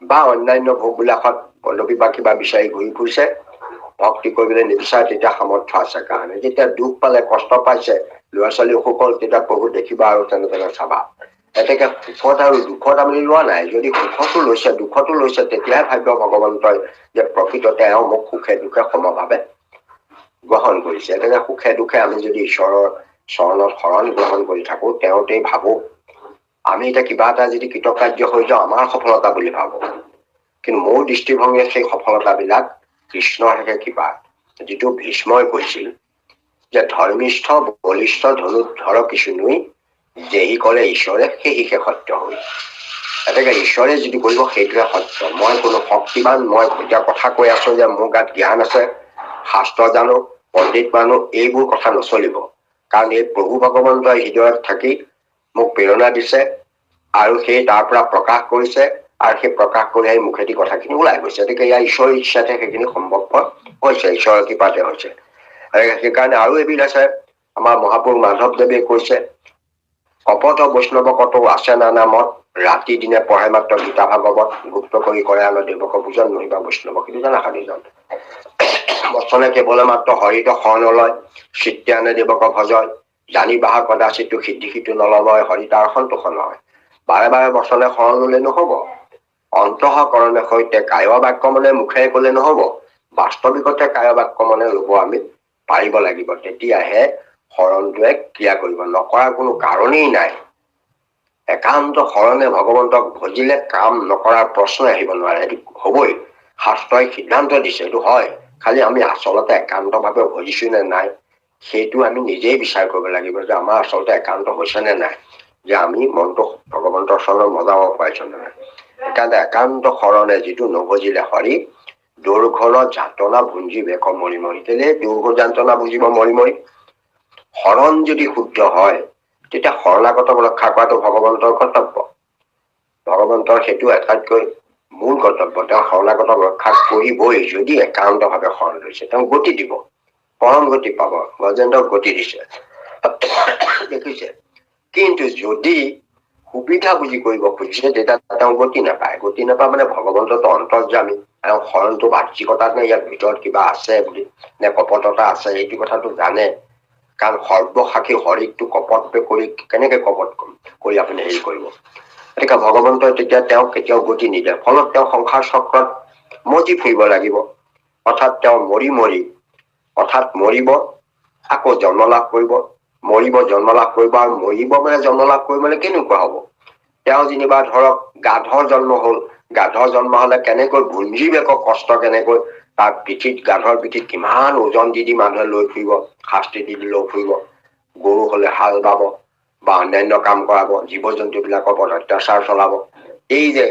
বা অন্যান্য ভোগবিলাসত পদবী বা কিবা বিচাৰি ঘূৰি ফুৰিছে, ভক্তি কৰিবলৈ নিবিচাৰে তেতিয়া সামৰ্থ্য আছে কাৰণে। যেতিয়া দুখ পালে, কষ্ট পাইছে, ল'ৰা ছোৱালী অসুখ হল, তেতিয়া প্ৰভু দেখিবা আৰু তেনেদৰে চাবা। এতেকে সুখত আৰু দুখত আমি লোৱা নাই, যদি সুখতো লৈছে দুখতো লৈছে তেতিয়াহে ভাবিব ভগৱন্তই যে প্ৰকৃততে এওঁ মোক সুখে দুখে সমভাৱে গ্ৰহণ কৰিছে। এতেকে সুখে দুখে আমি যদি ঈশ্বৰৰ চৰণত শৰণ গ্ৰহণ কৰি থাকো, তেওঁতেই ভাবো আমি এতিয়া কিবা এটা যদি কৃতকাৰ্য হৈ যাওঁ আমাৰ সফলতা বুলি ভাবো, কিন্তু মোৰ দৃষ্টিভংগীয়ে সেই সফলতাবিলাক কৃষ্ণৰহে কিবা। যিটো ভীষ্মই কৈছিল যে ধৰ্মিষ্ঠ বলিষ্ঠ ধনুৰ্ধৰ কিছু নুই, যেহি কৰে ঈশ্বৰে সেহি সত্য হৈ। এতেকে ঈশ্বৰে যিটো কৰিব সেইটোৱে সত্য। মই কোনো শক্তিবান, মই এতিয়া কথা কৈ আছো যে মোৰ গাত জ্ঞান আছে, শাস্ত্ৰ জানো, পণ্ডিত মানুহ, এইবোৰ কথা নচলিব। কাৰণ এই প্ৰভু ভগৱন্তই হৃদয়ত থাকি মোক প্ৰেৰণা দিছে আৰু সেই তাৰ পৰা প্ৰকাশ কৰিছে, আৰু সেই প্ৰকাশ কৰি আহি মুখেদি কথাখিনি ওলাই গৈছে। গতিকে ইয়াৰ ঈশ্বৰৰ ইচ্ছাতে সেইখিনি সম্ভৱপৰ হৈছে, ঈশ্বৰৰ কৃপাতে হৈছে। সেইকাৰণে আৰু এবিধ আছে, আমাৰ মহাপুৰুষ মাধৱদেৱে কৈছে কপট বৈষ্ণৱ কত আছে না নামত, ৰাতি দিনে পঢ়ে মাত্ৰ গীতা ভাগৱত, গুপ্ত কৰি কৰে আন দেৱক পূজন নহিবা বৈষ্ণৱ কিন্তু জানা সাধিজন। বচনে কেৱল মাত্ৰ হৰিত শৰণ লয়, চিত্তে আনে দেৱক ভজয়, জানি বাহা কদাচিতো সিদ্ধি সিটো নলয়, হৰি তাৰ সন্তোষ নহয়। বাৰে বাৰে বচনে শৰণ ললে নহব, অন্তঃকৰণে সৈতে কায় বাক্য মনে মুখেৰে কলে নহব, বাস্তৱিকতে কায় বাক্য মনে লব আমি পাৰিব লাগিব, তেতিয়াহে শৰণটোৱে ক্ৰিয়া কৰিব। নকৰাৰ কোনো কাৰণেই নাই। একান্ত শৰণে ভগৱন্তক ভজিলে কাম নকৰাৰ প্ৰশ্ন আহিব নোৱাৰে, এইটো হবই, শাস্ত্ৰই সিদ্ধান্ত দিছে এইটো হয়। খালি আমি আচলতে একান্ত ভাৱে ভজিছো নে নাই সেইটো আমি নিজেই বিচাৰ কৰিব লাগিব, যে আমাৰ আচলতে একান্ত হৈছে নে নাই, যে আমি মনটো ভগৱন্তৰ চৰণত মজাব পাৰিছো নে নাই। সেইকাৰণে একান্ত শৰণে যিটো নভজিলে হৰি দুৰ্ঘৰ যাতনা ভুঞ্জিবে মৰি মৰি। কেলে দুৰ্ঘৰ যাতনা বুজিব মৰি মৰি। শৰণ যদি শুদ্ধ হয় তেতিয়া শৰণাগতক ৰক্ষা কৰাটো ভগৱন্তৰ কৰ্তব্য। ভগৱন্তৰ সেইটো আটাইতকৈ মূল কৰ্তব্য। তেওঁ শৰণাগতক ৰক্ষা কৰিবই। যদি একান্ত ভাৱে শৰণ লৈছে তেওঁ গতি দিব, পৰম গতি পাব, গজেন্দ্ৰক গতি দিছে দেখিছে। কিন্তু যদি সুবিধা বুজি কৰিব খুজিছে তেতিয়া তেওঁ গতি নাপায়। গতি নাপায় মানে ভগৱন্ততো অন্তৰ্যামী, তেওঁ শৰণটো বাহ্যিকতাত নে ইয়াৰ ভিতৰত কিবা আছে বুলি নে কপটতা আছে এইটো কথাটো জানে। কাৰণ সৰ্বসাক্ষী হৰিকটো কপট কৰি কেনেকে কপট কৰি আপুনি হেৰি কৰিব। গতিকে ভগৱন্তই তেতিয়া তেওঁক কেতিয়াও গতি নিদিয়ে। ফলত তেওঁ সংসাৰ চক্ৰত মজি ফুৰিব লাগিব, অৰ্থাৎ তেওঁ মৰিব আকৌ জন্ম লাভ কৰিব, মৰিব জন্ম লাভ কৰিব। আৰু মৰিব মানে জন্ম লাভ কৰিব মানে কেনেকুৱা হব, তেওঁ যেনিবা ধৰক গাধৰ জন্ম হল, গাধৰ জন্ম হলে কেনেকৈ ভুঞ্জিব কষ্ট, কেনেকৈ তাৰ পিঠিত গাধৰ পিঠিত কিমান ওজন দি মানুহে লৈ ফুৰিব, শাস্তি দি লৈ ফুৰিব, গৰু হলে হাল বাব বা অন্যান্য কাম কৰাব, জীৱ জন্তু বিলাকৰ ওপৰত অত্যাচাৰ চলাব, এই যে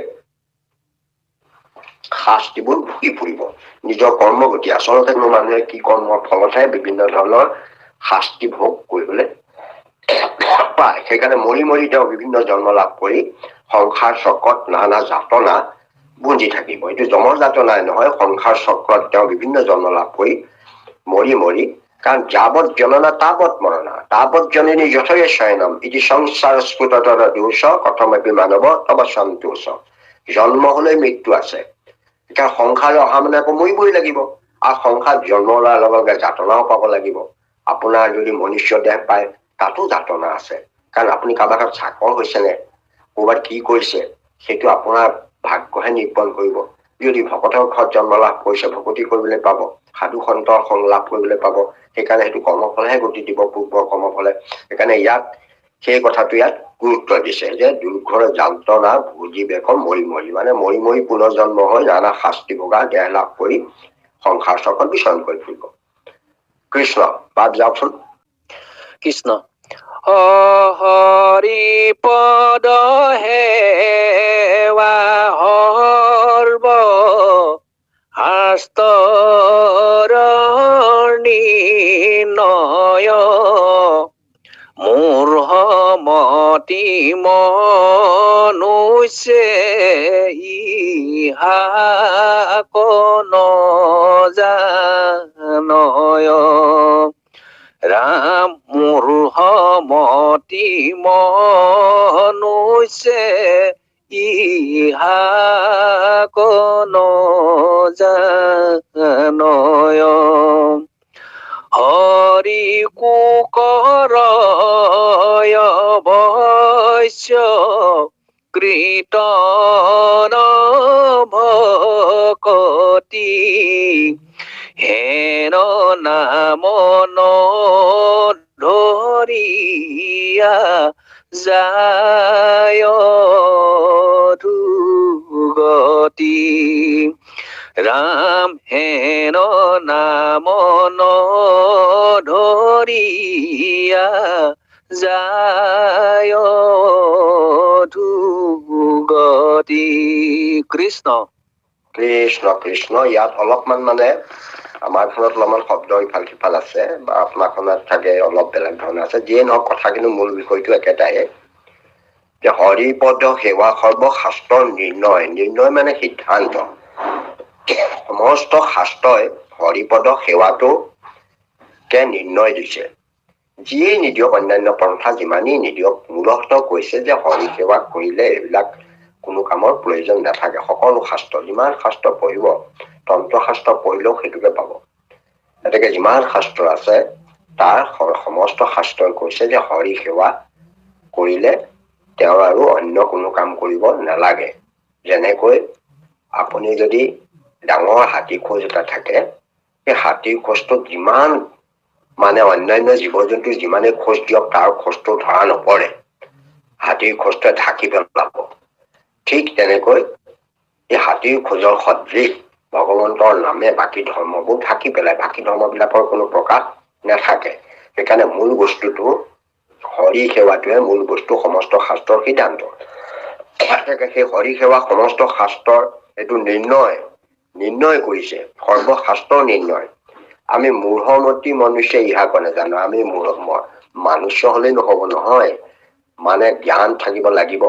শাস্তিবোৰ ভুগি ফুৰিব নিজৰ কৰ্মগতি। আচলতে কোনো মানুহে কি কৰ্মৰ ফলতহে বিভিন্ন ধৰণৰ শাস্তি ভোগ কৰিবলৈ পায়। সেইকাৰণে মৰি মৰি তেওঁ বিভিন্ন জন্ম লাভ কৰি সংসাৰ চক্ৰত নানা যাতনা বুঞ্জি থাকিব। এইটো যমৰ যাতনাই নহয়, সংসাৰ চক্ৰত তেওঁ বিভিন্ন জন্ম লাভ কৰি মৰি মৰি, কাৰণ যাৱৎ জননা তাৱৎ মৰণা, তাৱৎ জননী যথয়ে শয়নম ইতি সংসাৰ স্ফুটতৰ দোষ কথমপি মানৱ তব সন্তোষ। জন্ম হলে মৃত্যু আছে, এতিয়া সংসাৰ অহা মানে আকৌ মৰিবই লাগিব, আৰু সংসাৰ জন্ম লোৱাৰ লগে লগে যাতনাও পাব লাগিব। আপোনাৰ যদি মনুষ্য দেহ পায় তাতো যাতনা আছে, কাৰণ আপুনি কাৰোবাৰ চাকৰ হৈছে নে, ক'ৰবাত কি কৰিছে, সেইটো আপোনাৰ ভাগ্যহে নিৰ্পণ কৰিব। যদি ভকতৰ ঘৰত জন্ম লাভ কৰিছে ভকতি কৰিবলৈ পাব, সাধু সন্তৰ সংলাপ কৰিবলৈ পাব, সেইকাৰণে সেইটো কৰ্মফলহে গতি দিব, পূৰ্বৰ কৰ্মফলে। সেইকাৰণে ইয়াত সেই কথাটো ইয়াত গুৰুত্ব দিছে যে দুৰ্ঘৰ যান্ত্ৰণা ভুজি বেক মৰি মৰি, মানে মৰি মৰি পুনৰ্জন্ম হৈ নানা শাস্তি ভোগা দেহ লাভ কৰি সংসাৰ চক্ৰত বিচৰণ কৰি ফুৰিব। কৃষ্ণ বাদ যাওকচোন। কৃষ্ণ। হৰি পদ হেৱা সৰ্ব শাস্ত্ৰৰ নিৰ্ণয়, মূঢ়মতি মনুষ্যে ইহা কোন জানয়। ৰাম মূঢ়মতি মনুষ্যে ইহা কোন জানয়। হৰি কুকৰয় বৈশ্য কীৰ্তন ভকতি, হেন নাম ধৰিয়া যায় দুৰ্গতি। ৰাম হেন নাম ধৰিয়া যায় দুৰ্গতি। কৃষ্ণ। কৃষ্ণ কৃষ্ণ। ইয়াত অলপমান মানে আমাৰ খনত অলপমান শব্দ ইফাল সিফাল আছে, বা আপোনাৰখনত থাকে অলপ বেলেগ ধৰণে আছে, যিয়ে নহওক কথা কিন্তু মূল বিষয়টো একেটাই যে হৰিপদ সেৱা সৰ্বশাস্ত্ৰৰ নিৰ্ণয়। নিৰ্ণয় মানে সিদ্ধান্ত। সমস্ত শাস্ত্ৰই হৰিপদ সেৱাটো কে নিৰ্ণয় দিছে। যিয়েই নিদিয়ক, অন্যান্য পন্থা যিমানেই নিদিয়ক, মূলতঃ কৈছে যে হৰি সেৱা কৰিলে এইবিলাক কোনো কামৰ প্ৰয়োজন নাথাকে। সকলো শাস্ত্ৰ, যিমান শাস্ত্ৰ পঢ়িব, তন্ত্ৰ শাস্ত্ৰ পঢ়িলেও সেইটোকে পাব। গতিকে যিমান শাস্ত্ৰ আছে তাৰ সমস্ত শাস্ত্ৰই কৈছে যে হৰি সেৱা কৰিলে তেওঁৰ আৰু অন্য কোনো কাম কৰিব নালাগে। যেনেকৈ আপুনি যদি ডাঙৰ হাতী খোজ এটা থাকে, সেই হাতীৰ খোজটোত যিমান মানে অন্যান্য জীৱ জন্তু যিমানে খোজ দিয়ক তাৰ খোজটো ধৰা নপৰে, হাতীৰ খোজটোৱে ঢাকি পেলাব। ঠিক তেনেকৈ এই হাতীৰ খোজৰ সদৃশ ভগৱন্তৰ নামে বাকী ধৰ্মবোৰ ঢাকি পেলাই, বাকী ধৰ্মবিলাকৰ কোনো প্ৰকাশ নাথাকে। সেইকাৰণে মূল বস্তুটো হৰি সেৱাটোৱে মূল বস্তু, সমস্ত শাস্ত্ৰৰ সিদ্ধান্ত। সেই হৰি সেৱা সমস্ত শাস্ত্ৰৰ এইটো নিৰ্ণয় কৰিছে, সৰ্বশাস্ত্ৰৰ নিৰ্ণয়। আমি মূঢ়মতি মনুষ্য ইহাকো নাজানো। আমি মনুষ্য হলেই নহব নহয়, মানে জ্ঞান থাকিব লাগিব,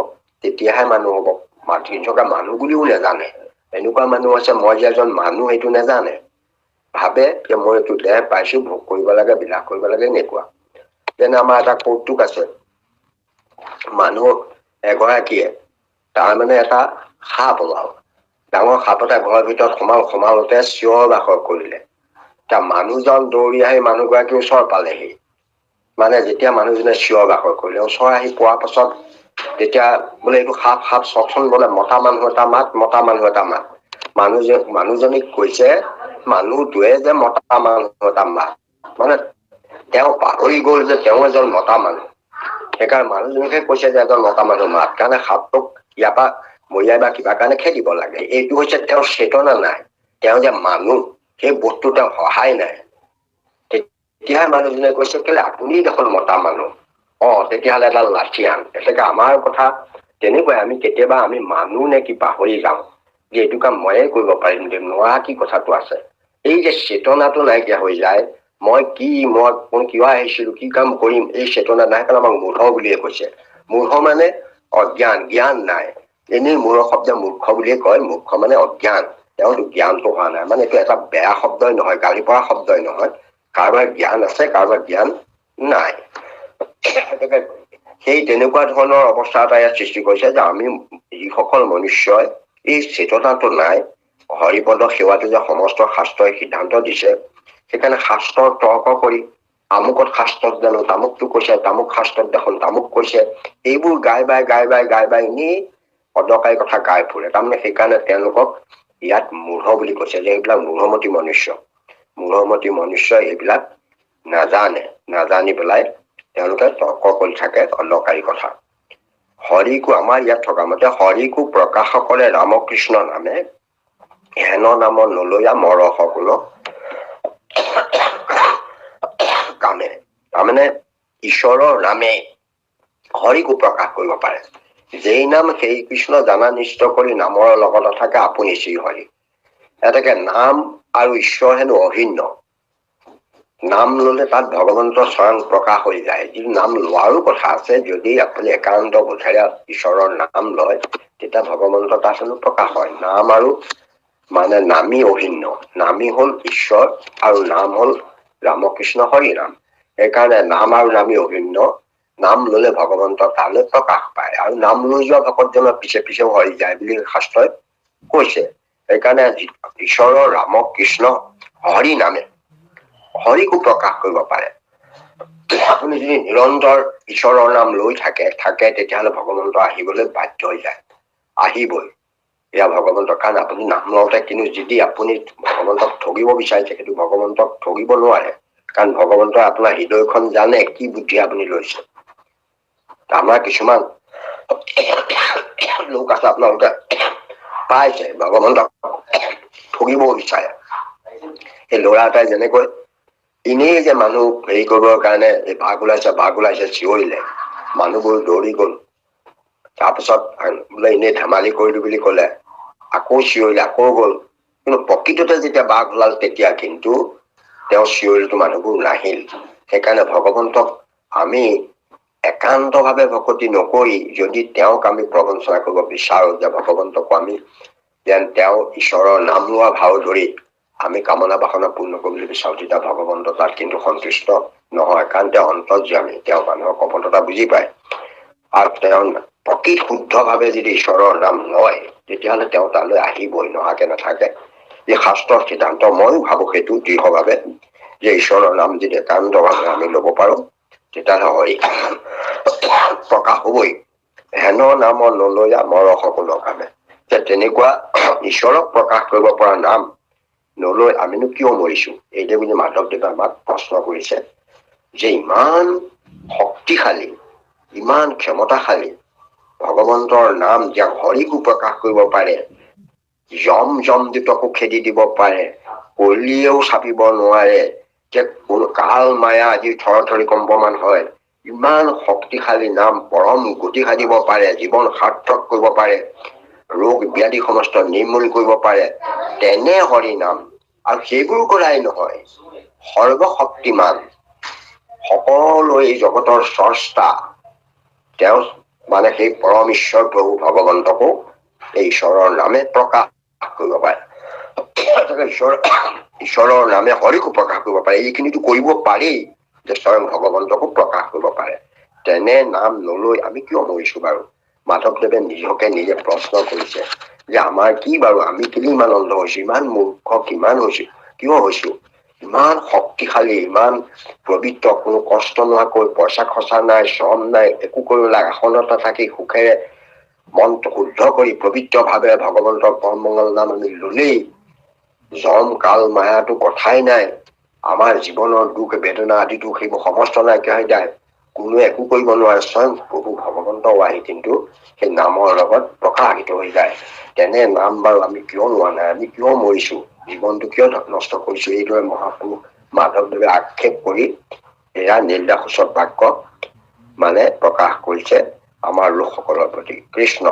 তেতিয়াহে মানুহ হব। মাটি থকা মানুহ বুলিও নাজানে। এনেকুৱা মানুহ আছে মই যে এজন মানুহ এইটো নাজানে, ভাবে যে মই এইটো দেহ পাইছো, ভোগ কৰিব লাগে, বিলাস কৰিব লাগে, এনেকুৱা। যেনে আমাৰ এটা কৌতুক আছে, মানুহ এগৰাকীয়ে তাৰ মানে এটা সাপ ওলাল, ডাঙৰ সাপ এটা ঘৰৰ ভিতৰত সোমালতে চিঞৰ বাখৰ কৰিলে। এতিয়া মানুহজন দৌৰি আহি মানুহগৰাকীৰ ওচৰ পালেহি। মানে যেতিয়া মানুহজনে চিঞৰ বাখৰ কৰিলে, ওচৰ আহি পোৱাৰ পাছত তেতিয়া বোলে এইটো সাপ সাপ চাওকচোন, বোলে মতা মানুহ এটা মাত, মতা মানুহ এটা মাত। মানুহজনীক কৈছে মানুহটোৱে যে মতা মানুহ এটা মাত, মানে তেওঁ পাহৰি গল যে তেওঁ এজন মতা মানুহ। সেইকাৰণে মানুহজনীকে কৈছে যে এজন মতা মানুহ মাত, কাৰণে সাপটোক ইয়াৰ পৰা মৰিয়াই বা কিবা কাৰণে খেদিব লাগে। এইটো হৈছে তেওঁৰ চেতনা নাই, তেওঁ যে মানুহ সেই বস্তু তেওঁ সহায় নাই। তেতিয়াহে মানুহজনে কৈছে কেলে আপুনি দেখোন মতা মানুহ, তেতিয়াহলে এডাল লাঠি আন। এতেকে আমাৰ কথা তেনেকুৱাই, আমি কেতিয়াবা আমি মানুহ নে কি পাহৰি যাওঁ, যে এইটো কাম ময়ে কৰিব পাৰিম, নোৱাৰা কি কথাটো আছে। এই যে চেতনাটো নাইকিয়া হৈ যায়, মই কিয় আহিছিলো, কি কাম কৰিম, এই চেতনা নাই কাৰণে আমাক মূঢ় বুলিয়ে কৈছে। মূঢ় মানে অজ্ঞান, জ্ঞান নাই। এনেই মূৰ শব্দ মূৰ্খ বুলিয়ে কয়, মূৰ্খ মানে অজ্ঞান, তেওঁতো জ্ঞানটো হোৱা নাই। মানে এইটো এটা বেয়া শব্দই নহয়, গালি পৰা শব্দই নহয়। কাৰোবাৰ জ্ঞান আছে, কাৰোবাৰ জ্ঞান নাই। সেই তেনেকুৱা ধৰণৰ অৱস্থা এটা ইয়াত সৃষ্টি কৰিছে যে আমি যিসকল মনুষ্যই এই চেতনাটো নাই, হৰিপদ সেৱাটো যে সমস্ত শাস্ত্ৰই সিদ্ধান্ত দিছে, সেইকাৰণে শাস্ত্ৰৰ তৰ্ক কৰি আমুকত শাস্ত্ৰত জানো তামুকটো কৈছে, তামুক শাস্ত্ৰত দেখোন তামুক কৈছে, এইবোৰ গাই বাই এনেই অদৰকাৰী কথা গাই ফুৰে। তাৰমানে সেইকাৰণে তেওঁলোকক ইয়াত মূঢ় বুলি কৈছে, যে এইবিলাক মূঢ়মতী মনুষ্য। মূঢ়মতী মনুষ্যই এইবিলাক নাজানি পেলাই তেওঁলোকে তৰ্ক কৰি থাকে অদৰকাৰী কথা। হৰিকো আমাৰ ইয়াত থকা মতে হৰিকো প্ৰকাশ কৰে ৰামকৃষ্ণ নামে, হেন নাম নলৈয়া মৰ সকল কামে। তাৰমানে ঈশ্বৰৰ নামে হৰিকো প্ৰকাশ কৰিব পাৰে। যেই নাম সেই কৃষ্ণ জানা নিশ্চয় কৰি নামৰ লগত থাকে আপুনি শ্ৰী হৰি। এতেকে নাম আৰু ঈশ্বৰ হেনো অভিন্ন। নাম ললে তাত ভগৱন্তৰ স্বয়ং প্ৰকাশ হৈ যায়। যি নাম লোৱাৰো কথা আছে, যদি আপুনি একান্ত বোধেৰে ঈশ্বৰৰ নাম লয় তেতিয়া ভগৱন্ত তাত হেনো প্ৰকাশ হয়। নাম আৰু মানে নামী অভিন্ন। নামী হল ঈশ্বৰ আৰু নাম হল ৰামকৃষ্ণ হৰি নাম। সেইকাৰণে নাম আৰু নামী অভিন্ন। নাম ললে ভগৱন্ত তালৈ প্ৰকাশ পায়, আৰু নাম লৈ যোৱা ভকতজনৰ পিছে পিছেও হৰি যায় বুলি শাস্ত্ৰই কৈছে। সেইকাৰণে ঈশ্বৰৰ ৰামকৃষ্ণ হৰি নামে হৰিকো প্ৰকাশ কৰিব পাৰে। আপুনি যদি নিৰন্তৰ ঈশ্বৰৰ নাম লৈ থাকে তেতিয়াহলে ভগৱন্ত আহিবলৈ বাধ্য হৈ যায়, আহিবই। এয়া ভগৱন্তৰ কাৰণ আপুনি নাম লওঁতে কিন্তু যদি আপুনি ভগৱন্তক ঠগিব বিচাৰিছে, সেইটো ভগৱন্তক ঠগিব নোৱাৰে। কাৰণ ভগৱন্তই আপোনাৰ হৃদয়খন জানে কি বুদ্ধি আপুনি লৈছে। আমাৰ কিছুমান লোক আছে, আপোনালোকে পাইছে ভগৱন্তক ঠগিব বিচাৰে। এই ল'ৰা এটাই যেনেকৈ এনেই যে মানুহ হেৰি কৰিবৰ কাৰণে এই বাঘ ওলাইছে চিঞৰিলে, মানুহবোৰ দৌৰি গল। তাৰপিছত বোলে এনেই ধেমালি কৰিলো বুলি কলে, আকৌ চিঞৰিলে, আকৌ গল। কিন্তু প্ৰকৃততে যেতিয়া বাঘ ওলাল তেতিয়া কিন্তু তেওঁ চিঞৰিলটো মানুহবোৰ নাহিল। সেইকাৰণে ভগৱন্তক আমি একান্ত ভাৱে ভকতি নকৰি যদি তেওঁক আমি প্ৰবঞ্চনা কৰিব বিচাৰো, যে ভগৱন্তকো আমি যেন তেওঁ ঈশ্বৰৰ নাম লোৱা ভাও ধৰি আমি কামনা বাসনা পূৰ্ণ কৰিবলৈ বিচাৰো, তেতিয়া ভগৱন্ত তাত কিন্তু সন্তুষ্ট নহয়। কাৰণ তেওঁ অন্তৰ্যামী, তেওঁ মানুহৰ কপটতা বুজি পায়। আৰু তেওঁ প্ৰকৃত শুদ্ধ ভাৱে যদি ঈশ্বৰৰ নাম লয় তেতিয়াহলে তেওঁ তালৈ আহিবই, নহাকে নাথাকে। এই শাস্ত্ৰৰ সিদ্ধান্ত ময়ো ভাবো সেইটো দৃঢ়ভাৱে, যে ঈশ্বৰৰ নাম যদি একান্ত ভাৱে আমি লব পাৰো তেতিয়াহলে হৰি প্ৰকাশ হবই। হেন নাম নলৈয়া মৰ সকল কামে। যে তেনেকুৱা ঈশ্বৰক প্ৰকাশ কৰিব পৰা নাম নলৈ আমিনো কিয় মৰিছো, এইটো বুলি মাধৱদেৱে আমাক প্ৰশ্ন কৰিছে। যে ইমান শক্তিশালী, ইমান ক্ষমতাশালী ভগৱন্তৰ নাম, যাক হৰিকো প্ৰকাশ কৰিব পাৰে, যম দুটকো খেদি দিব পাৰে, কলিয়েও চাপিব নোৱাৰে, যে কোনো কাল মায়া আদি থৰথৰি কম্পমান হয়, ইমান শক্তিশালী নাম, পৰম গতি সাধিব পাৰে, জীৱন সাৰ্থক কৰিব পাৰে, ৰোগ ব্যাধি সমস্ত নিৰ্মূল কৰিব পাৰে, তেনে হৰি নাম। আৰু সেইবোৰ কৰাই নহয়, সৰ্বশক্তিমান, সকলো এই জগতৰ স্ৰষ্টা, তেওঁ মানে সেই পৰম ঈশ্বৰ প্ৰভু ভগৱন্তকো এই ঈশ্বৰৰ নামে প্ৰকাশ কৰিব পাৰে। ঈশ্বৰৰ নামে হৰিকো প্ৰকাশ কৰিব পাৰে। এইখিনিতো কৰিব পাৰি, যে স্বয়ং ভগৱন্তকো প্ৰকাশ কৰিব পাৰে। তেনে নাম নলৈ আমি কিয় মৰিছো বাৰু? মাধৱদেৱে নিজে প্ৰশ্ন কৰিছে যে আমাৰ কি বাৰু, আমি কেলে ইমান অন্ধ হৈছো, ইমান মূৰ্খ কিমান হৈছো, কিয় হৈছো? ইমান শক্তিশালী, ইমান পবিত্ৰ, কোনো কষ্ট নোহোৱাকৈ, পইচা খৰচা নাই, শ্ৰম নাই, একো কৰিব নালাগে, আসনতে থাকি সুখেৰে মনটো শুদ্ধ কৰি পবিত্ৰ ভাৱে ভগৱন্তৰ পৰমংগল নাম আমি ললেই যম কাল মায়াটো কথাই নাই। আমাৰ জীৱনৰ দুখ বেদনা আদিতো সেইবোৰ সমস্ত নাইকিয়া হৈ যায়, কোনো একো কৰিব নোৱাৰে। স্বয়ং প্ৰভু ভগৱন্ত আহি কিন্তু সেই নামৰ লগত প্ৰকাশিত হৈ যায়। তেনে নাম বাৰু আমি কিয় লোৱা নাই, আমি কিয় মৰিছো, জীৱনটো কিয় নষ্ট কৰিছো? এইদৰে মহাপুৰুষ মাধৱদেৱে আক্ষেপ কৰি এয়া নিৰ্দাসূচক বাক্য মানে প্ৰকাশ কৰিছে আমাৰ লোকসকলৰ প্ৰতি। কৃষ্ণ।